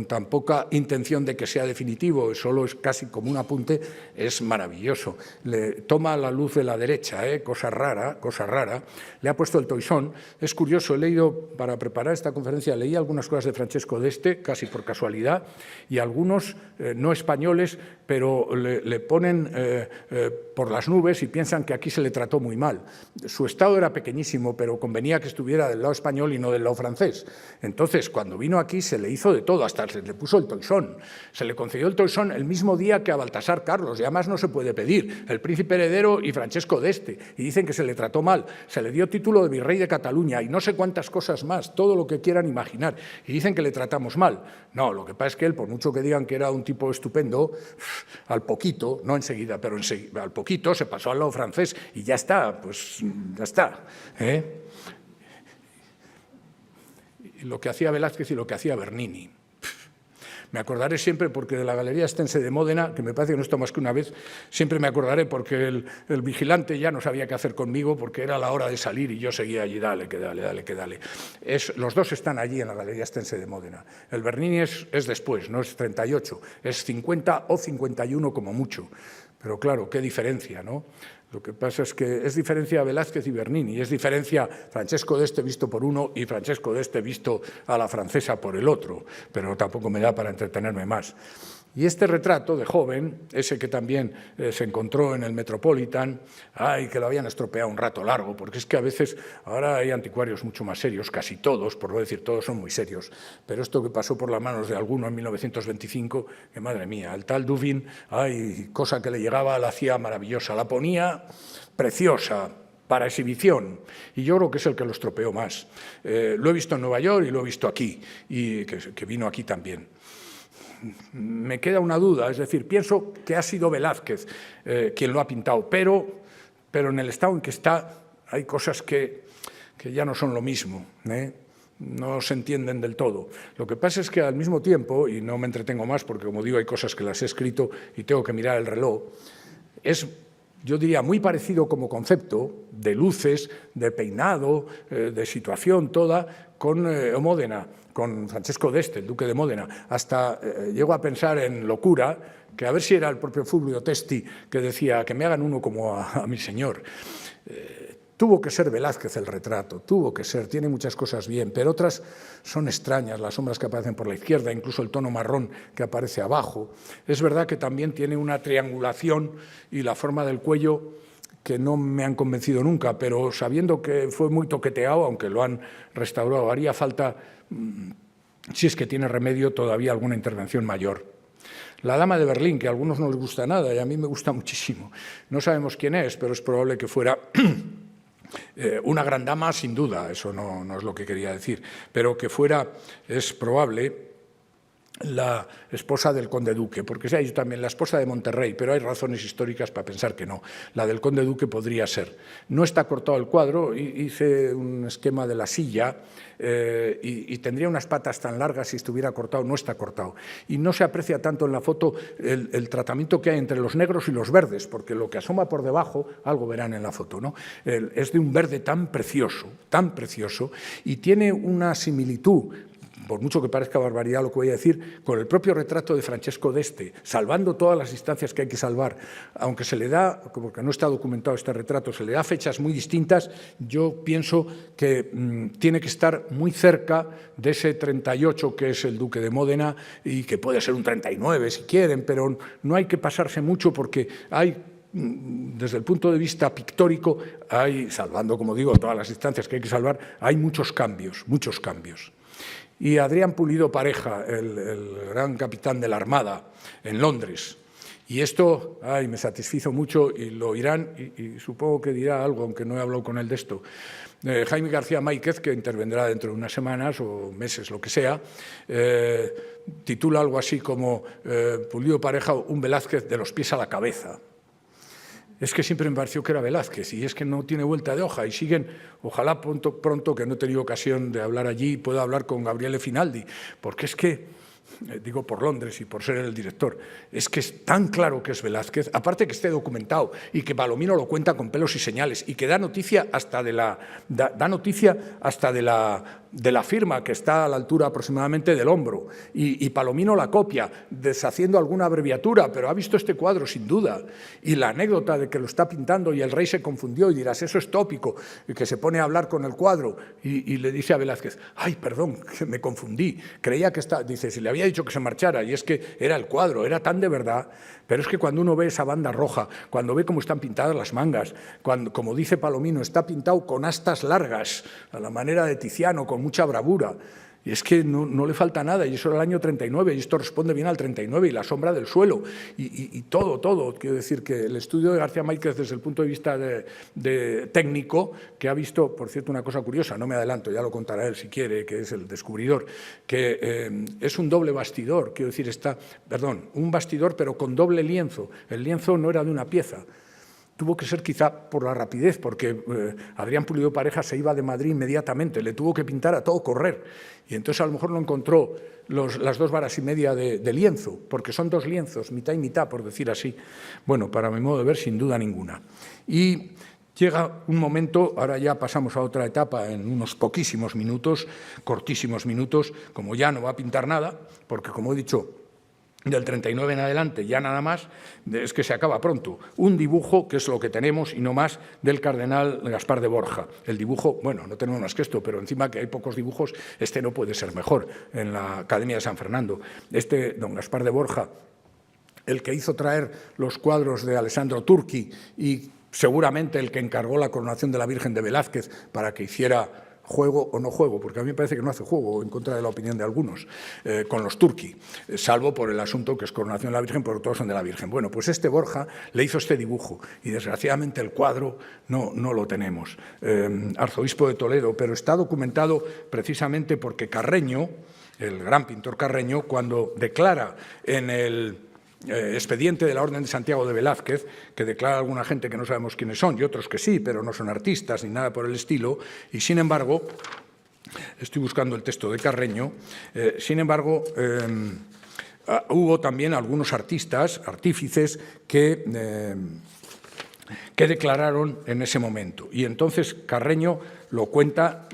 tan poca intención de que sea definitivo, solo es casi como un apunte, es maravilloso. Le toma la luz de la derecha, cosa rara, le ha puesto el toisón. Es curioso, he leído, para preparar esta conferencia, leí algunas cosas de Francesco d'Este, casi por casualidad, y algunos no españoles, pero le ponen por las nubes y piensan que aquí se le trató muy mal. Su estado era pequeñísimo, pero convenía que estuviera del lado español y no del lado francés. Entonces, cuando vino aquí se le hizo de todo, hasta se le puso el toisón. Se le concedió el toisón el mismo día que a Baltasar Carlos, y además no se puede pedir, el príncipe heredero y Francesco d'Este, y dicen que se le trató mal. Se le dio título de virrey de Cataluña y no sé cuántas cosas más, todo lo que quieran imaginar, y dicen que le tratamos mal. No, lo que pasa es que él, por mucho que digan que era un tipo estupendo, al poquito, no enseguida, pero al poquito se pasó al lado francés y ya está, pues ya está. Lo que hacía Velázquez y lo que hacía Bernini. Me acordaré siempre, porque de la Galería Estense de Módena, que me parece que no está más que una vez, siempre me acordaré porque el vigilante ya no sabía qué hacer conmigo porque era la hora de salir y yo seguía allí, dale. Los dos están allí en la Galería Estense de Módena. El Bernini es después, no es 38, es 50 o 51 como mucho. Pero claro, qué diferencia, ¿no? Lo que pasa es que es diferencia Velázquez y Bernini, es diferencia Francesco d'Este visto por uno y Francesco d'Este visto a la francesa por el otro, pero tampoco me da para entretenerme más. Y este retrato de joven, ese que también se encontró en el Metropolitan, ay, que lo habían estropeado un rato largo, porque es que a veces ahora hay anticuarios mucho más serios, casi todos, por no decir todos, son muy serios, pero esto que pasó por las manos de alguno en 1925, que madre mía, el tal Duvin, ay, cosa que le llegaba, la hacía maravillosa, la ponía preciosa, para exhibición, y yo creo que es el que lo estropeó más. Lo he visto en Nueva York y lo he visto aquí, y que vino aquí también. Me queda una duda, es decir, pienso que ha sido Velázquez quien lo ha pintado, pero en el estado en que está hay cosas que ya no son lo mismo, no se entienden del todo. Lo que pasa es que al mismo tiempo, y no me entretengo más porque como digo hay cosas que las he escrito y tengo que mirar el reloj, es, yo diría, muy parecido como concepto de luces, de peinado, de situación toda, con Módena, con Francesco d'Este, el duque de Módena. Hasta llego a pensar en locura, que a ver si era el propio Fulvio Testi que decía que me hagan uno como a mi señor. Tuvo que ser Velázquez el retrato, tuvo que ser, tiene muchas cosas bien, pero otras son extrañas, las sombras que aparecen por la izquierda, incluso el tono marrón que aparece abajo. Es verdad que también tiene una triangulación y la forma del cuello que no me han convencido nunca, pero sabiendo que fue muy toqueteado, aunque lo han restaurado, haría falta, si es que tiene remedio, todavía alguna intervención mayor. La dama de Berlín, que a algunos no les gusta nada y a mí me gusta muchísimo. No sabemos quién es, pero es probable que fuera una gran dama, sin duda, eso no es lo que quería decir, pero que fuera, es probable, la esposa del conde duque, porque se ha dicho también la esposa de Monterrey, pero hay razones históricas para pensar que no. La del conde duque podría ser. No está cortado el cuadro, hice un esquema de la silla y tendría unas patas tan largas si estuviera cortado, no está cortado. Y no se aprecia tanto en la foto el tratamiento que hay entre los negros y los verdes, porque lo que asoma por debajo, algo verán en la foto, ¿no? Es de un verde tan precioso, y tiene una similitud, por mucho que parezca barbaridad lo que voy a decir, con el propio retrato de Francesco d'Este, salvando todas las distancias que hay que salvar, aunque se le da, porque no está documentado este retrato, se le da fechas muy distintas, yo pienso que tiene que estar muy cerca de ese 38 que es el duque de Módena y que puede ser un 39 si quieren, pero no hay que pasarse mucho porque hay, desde el punto de vista pictórico, hay, salvando, como digo, todas las distancias que hay que salvar, hay muchos cambios. Y Adrián Pulido Pareja, el gran capitán de la Armada en Londres. Y esto me satisfizo mucho y lo oirán y supongo que dirá algo, aunque no he hablado con él de esto. Jaime García Máiquez, que intervendrá dentro de unas semanas o meses, lo que sea, titula algo así como Pulido Pareja, un Velázquez de los pies a la cabeza. Es que siempre me pareció que era Velázquez y es que no tiene vuelta de hoja y siguen, ojalá pronto que no he tenido ocasión de hablar allí, pueda hablar con Gabriele Finaldi, porque es que, digo por Londres y por ser el director, es que es tan claro que es Velázquez, aparte que esté documentado y que Palomino lo cuenta con pelos y señales y que da noticia hasta de la firma que está a la altura aproximadamente del hombro y Palomino la copia deshaciendo alguna abreviatura, pero ha visto este cuadro sin duda y la anécdota de que lo está pintando y el rey se confundió y dirás eso es tópico y que se pone a hablar con el cuadro y le dice a Velázquez, ay perdón, que me confundí, creía que está, dice, si le había dicho que se marchara y es que era el cuadro, era tan de verdad, pero es que cuando uno ve esa banda roja, cuando ve cómo están pintadas las mangas, cuando, como dice Palomino, está pintado con astas largas, a la manera de Tiziano, con mucha bravura, y es que no le falta nada, y eso era el año 39, y esto responde bien al 39, y la sombra del suelo, y todo. Quiero decir que el estudio de García Máiquez desde el punto de vista de técnico, que ha visto, por cierto, una cosa curiosa, no me adelanto, ya lo contará él si quiere, que es el descubridor, que es un doble bastidor, quiero decir, un bastidor pero con doble lienzo, el lienzo no era de una pieza. Tuvo que ser quizá por la rapidez, porque Adrián Pulido Pareja se iba de Madrid inmediatamente, le tuvo que pintar a todo correr. Y entonces a lo mejor no encontró las 2 varas y media de lienzo, porque son 2 lienzos, mitad y mitad, por decir así. Bueno, para mi modo de ver, sin duda ninguna. Y llega un momento, ahora ya pasamos a otra etapa en unos poquísimos minutos, cortísimos minutos, como ya no va a pintar nada, porque como he dicho, del 39 en adelante, ya nada más, es que se acaba pronto. Un dibujo, que es lo que tenemos, y no más, del cardenal Gaspar de Borja. El dibujo, bueno, no tenemos más que esto, pero encima que hay pocos dibujos, este no puede ser mejor, en la Academia de San Fernando. Don Gaspar de Borja, el que hizo traer los cuadros de Alessandro Turchi y seguramente el que encargó la coronación de la Virgen de Velázquez para que hiciera juego o no juego, porque a mí me parece que no hace juego, en contra de la opinión de algunos, con los Turchi, salvo por el asunto que es coronación de la Virgen, porque todos son de la Virgen. Bueno, pues este Borja le hizo este dibujo y desgraciadamente el cuadro no lo tenemos. Arzobispo de Toledo, pero está documentado precisamente porque Carreño, el gran pintor Carreño, cuando declara en el expediente de la Orden de Santiago de Velázquez, que declara a alguna gente que no sabemos quiénes son y otros que sí, pero no son artistas ni nada por el estilo, y sin embargo, estoy buscando el texto de Carreño, sin embargo, hubo también algunos artífices que declararon en ese momento, y entonces Carreño lo cuenta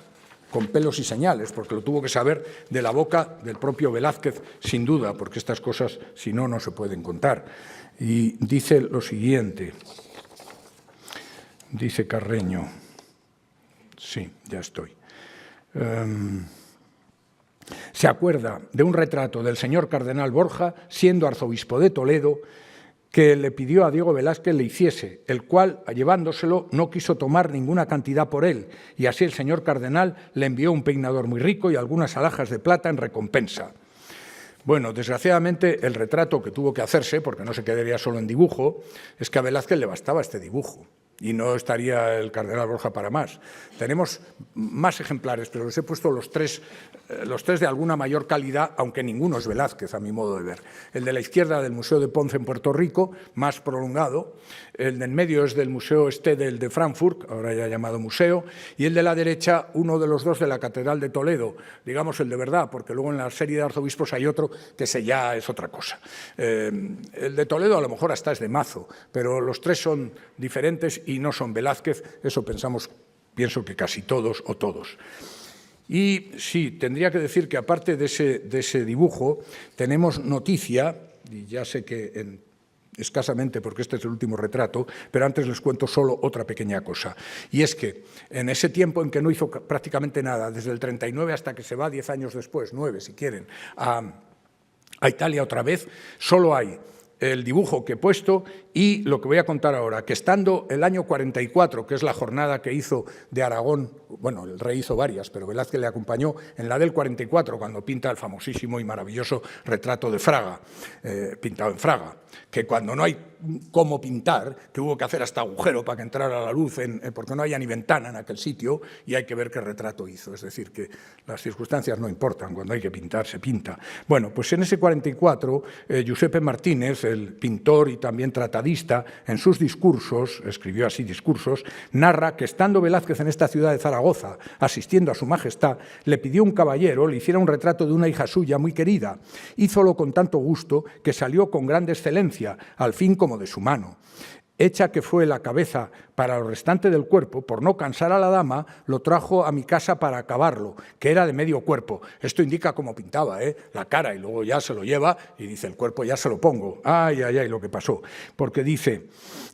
con pelos y señales, porque lo tuvo que saber de la boca del propio Velázquez, sin duda, porque estas cosas, si no, no se pueden contar. Y dice lo siguiente, dice Carreño, sí, ya estoy, se acuerda de un retrato del señor cardenal Borja, siendo arzobispo de Toledo, que le pidió a Diego Velázquez le hiciese, el cual, llevándoselo, no quiso tomar ninguna cantidad por él, y así el señor cardenal le envió un peinador muy rico y algunas alhajas de plata en recompensa. Bueno, desgraciadamente el retrato que tuvo que hacerse, porque no se quedaría solo en dibujo, es que a Velázquez le bastaba este dibujo y no estaría el cardenal Borja para más. Tenemos más ejemplares, pero les he puesto los tres de alguna mayor calidad, aunque ninguno es Velázquez, a mi modo de ver. El de la izquierda del Museo de Ponce en Puerto Rico, más prolongado. El de en medio es del Museo del de Frankfurt, ahora ya llamado museo. Y el de la derecha, uno de los dos de la Catedral de Toledo, digamos el de verdad, porque luego en la serie de arzobispos hay otro que ese ya es otra cosa. El de Toledo a lo mejor hasta es de Mazo, pero los tres son diferentes y no son Velázquez, eso pienso que casi todos o todos. Y sí, tendría que decir que aparte de ese dibujo, tenemos noticia, y ya sé que escasamente porque este es el último retrato, pero antes les cuento solo otra pequeña cosa. Y es que en ese tiempo en que no hizo prácticamente nada, desde el 39 hasta que se va 10 años después, 9 si quieren, a Italia otra vez, solo hay el dibujo que he puesto y lo que voy a contar ahora, que estando el año 44, que es la jornada que hizo de Aragón, bueno, el rey hizo varias, pero Velázquez le acompañó en la del 44, cuando pinta el famosísimo y maravilloso retrato de Fraga, pintado en Fraga, que cuando no hay cómo pintar, que hubo que hacer hasta agujero para que entrara la luz, porque no había ni ventana en aquel sitio, y hay que ver qué retrato hizo, es decir, que las circunstancias no importan, cuando hay que pintar, se pinta. Bueno, pues en ese 44, Giuseppe Martínez, el pintor y también tratadista, en sus discursos, escribió así discursos, narra que estando Velázquez en esta ciudad de Zaragoza, asistiendo a su majestad, le pidió un caballero le hiciera un retrato de una hija suya muy querida. Hízolo con tanto gusto que salió con grande excelencia, al fin como de su mano. Hecha que fue la cabeza para lo restante del cuerpo, por no cansar a la dama, lo trajo a mi casa para acabarlo, que era de medio cuerpo. Esto indica cómo pintaba, la cara, y luego ya se lo lleva y dice, el cuerpo ya se lo pongo. Ay, ay, ay, lo que pasó. Porque dice,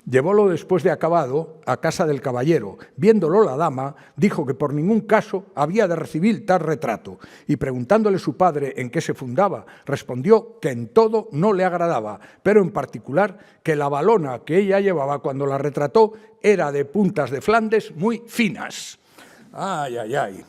llevólo después de acabado a casa del caballero. Viéndolo la dama, dijo que por ningún caso había de recibir tal retrato, y preguntándole su padre en qué se fundaba, respondió que en todo no le agradaba, pero en particular que la valona que ella llevaba cuando la retrató era de puntas de Flandes muy finas. Ay, ay, ay.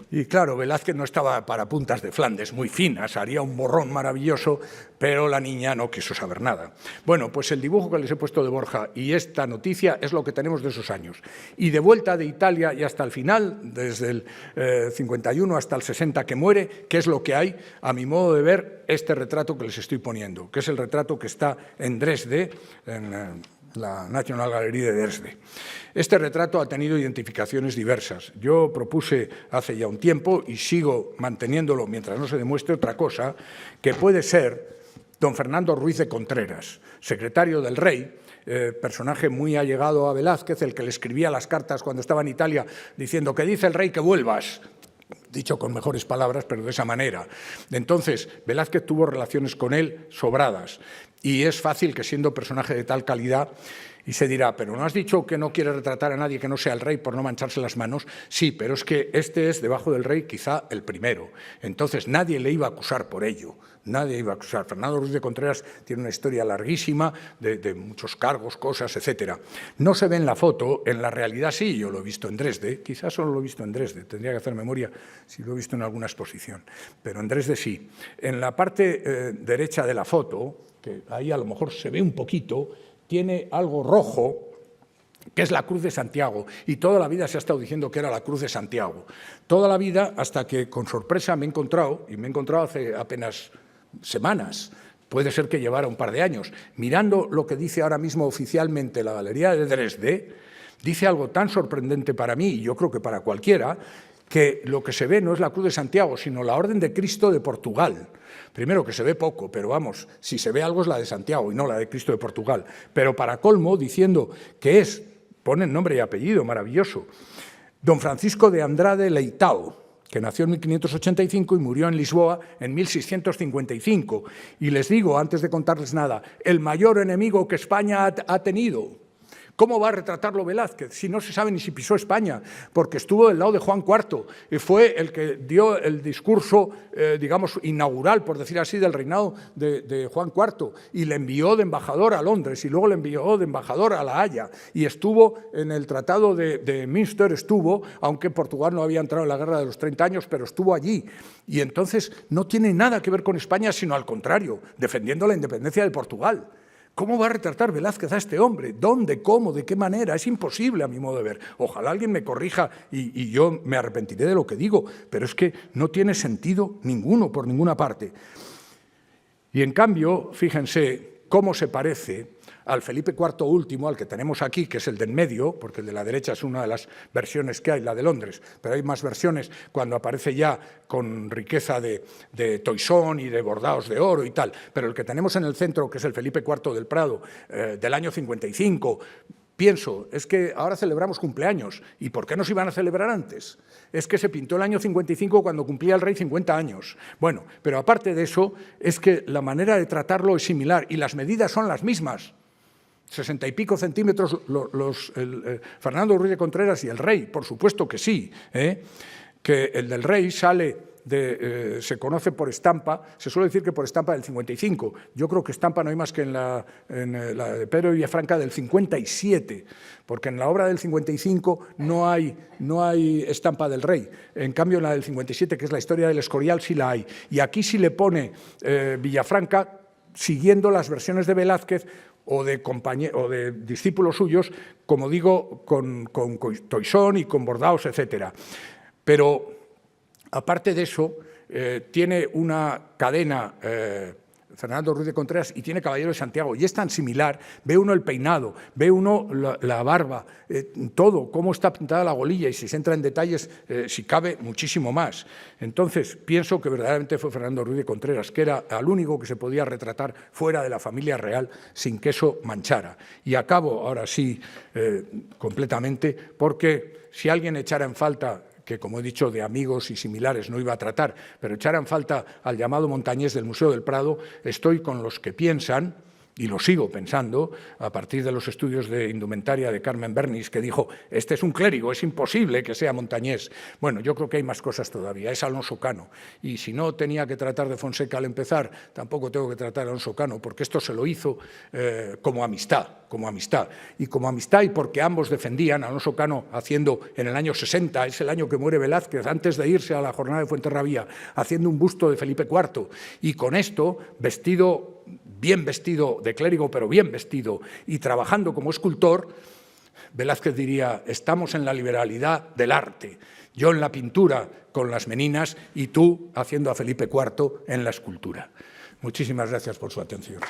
Y claro, Velázquez no estaba para puntas de Flandes muy finas, haría un borrón maravilloso, pero la niña no quiso saber nada. Bueno, pues el dibujo que les he puesto de Borja y esta noticia es lo que tenemos de esos años. Y de vuelta de Italia y hasta el final, desde el 51 hasta el 60 que muere, ¿qué es lo que hay? A mi modo de ver, este retrato que les estoy poniendo, que es el retrato que está en Dresde, en la National Gallery de Dresde. Este retrato ha tenido identificaciones diversas. Yo propuse hace ya un tiempo, y sigo manteniéndolo mientras no se demuestre otra cosa, que puede ser don Fernando Ruiz de Contreras, secretario del rey, personaje muy allegado a Velázquez, el que le escribía las cartas cuando estaba en Italia diciendo que dice el rey que vuelvas. dicho con mejores palabras, pero de esa manera. Entonces, Velázquez tuvo relaciones con él sobradas, y es fácil que siendo personaje de tal calidad, y se dirá, pero ¿no has dicho que no quieres retratar a nadie que no sea el rey por no mancharse las manos? Sí, pero es que este es, debajo del rey, quizá el primero. Entonces, nadie le iba a acusar por ello. Nadie iba a acusar. Fernando Ruiz de Contreras tiene una historia larguísima de muchos cargos, cosas, etc. No se ve en la foto, en la realidad sí, yo lo he visto en Dresde, quizás solo lo he visto en Dresde, tendría que hacer memoria si lo he visto en alguna exposición, pero en Dresde sí. En la parte derecha de la foto, que ahí a lo mejor se ve un poquito, tiene algo rojo, que es la Cruz de Santiago, y toda la vida se ha estado diciendo que era la Cruz de Santiago. Toda la vida, hasta que con sorpresa me he encontrado, y me he encontrado hace apenas semanas, puede ser que llevara un par de años, mirando lo que dice ahora mismo oficialmente la Galería de Dresde, dice algo tan sorprendente para mí, y yo creo que para cualquiera, que lo que se ve no es la Cruz de Santiago, sino la Orden de Cristo de Portugal. Primero, que se ve poco, pero vamos, si se ve algo es la de Santiago y no la de Cristo de Portugal. Pero para colmo, diciendo que es, ponen nombre y apellido, maravilloso, don Francisco de Andrade Leitão, que nació en 1585 y murió en Lisboa en 1655. Y les digo, antes de contarles nada, el mayor enemigo que España ha tenido. ¿Cómo va a retratarlo Velázquez si no se sabe ni si pisó España? Porque estuvo del lado de Juan IV y fue el que dio el discurso, digamos, inaugural, por decir así, del reinado de Juan IV, y le envió de embajador a Londres y luego le envió de embajador a La Haya, y estuvo en el Tratado de Münster, aunque Portugal no había entrado en la Guerra de los 30 años, pero estuvo allí. Y entonces no tiene nada que ver con España, sino al contrario, defendiendo la independencia de Portugal. ¿Cómo va a retratar Velázquez a este hombre? ¿Dónde? ¿Cómo? ¿De qué manera? Es imposible a mi modo de ver. Ojalá alguien me corrija y yo me arrepentiré de lo que digo, pero es que no tiene sentido ninguno por ninguna parte. Y en cambio, fíjense cómo se parece al Felipe IV último, al que tenemos aquí, que es el del medio, porque el de la derecha es una de las versiones que hay, la de Londres, pero hay más versiones cuando aparece ya con riqueza de toisón y de bordados de oro y tal, pero el que tenemos en el centro, que es el Felipe IV del Prado, del año 55, pienso, es que ahora celebramos cumpleaños, ¿y por qué no se iban a celebrar antes? Es que se pintó el año 55 cuando cumplía el rey 50 años. Bueno, pero aparte de eso, es que la manera de tratarlo es similar y las medidas son las mismas. 60 y pico centímetros Fernando Ruiz de Contreras y el rey, por supuesto que sí, que el del rey sale se conoce por estampa, se suele decir que por estampa del 55, yo creo que estampa no hay más que en la de Pedro de Villafranca del 57, porque en la obra del 55 no hay estampa del rey, en cambio en la del 57, que es la historia del Escorial, sí la hay, y aquí sí le pone Villafranca siguiendo las versiones de Velázquez o de discípulos suyos, como digo, con toisón y con bordados, etc. Pero, aparte de eso, tiene una cadena Fernando Ruiz de Contreras y tiene Caballero de Santiago, y es tan similar, ve uno el peinado, ve uno la barba, todo, cómo está pintada la golilla, y si se entra en detalles, si cabe, muchísimo más. Entonces, pienso que verdaderamente fue Fernando Ruiz de Contreras, que era el único que se podía retratar fuera de la familia real sin que eso manchara. Y acabo, ahora sí, completamente, porque si alguien echara en falta, que como he dicho de amigos y similares no iba a tratar, pero echara en falta al llamado Montañés del Museo del Prado, estoy con los que piensan, y lo sigo pensando, a partir de los estudios de indumentaria de Carmen Bernis, que dijo, este es un clérigo, es imposible que sea Montañés. Bueno, yo creo que hay más cosas todavía, es Alonso Cano. Y si no tenía que tratar de Fonseca al empezar, tampoco tengo que tratar a Alonso Cano, porque esto se lo hizo como amistad. Y como amistad y porque ambos defendían, Alonso Cano haciendo en el año 60, es el año que muere Velázquez, antes de irse a la jornada de Fuenterrabía, haciendo un busto de Felipe IV. Y con esto, bien vestido de clérigo, pero bien vestido, y trabajando como escultor, Velázquez diría, estamos en la liberalidad del arte, yo en la pintura con las meninas y tú haciendo a Felipe IV en la escultura. Muchísimas gracias por su atención.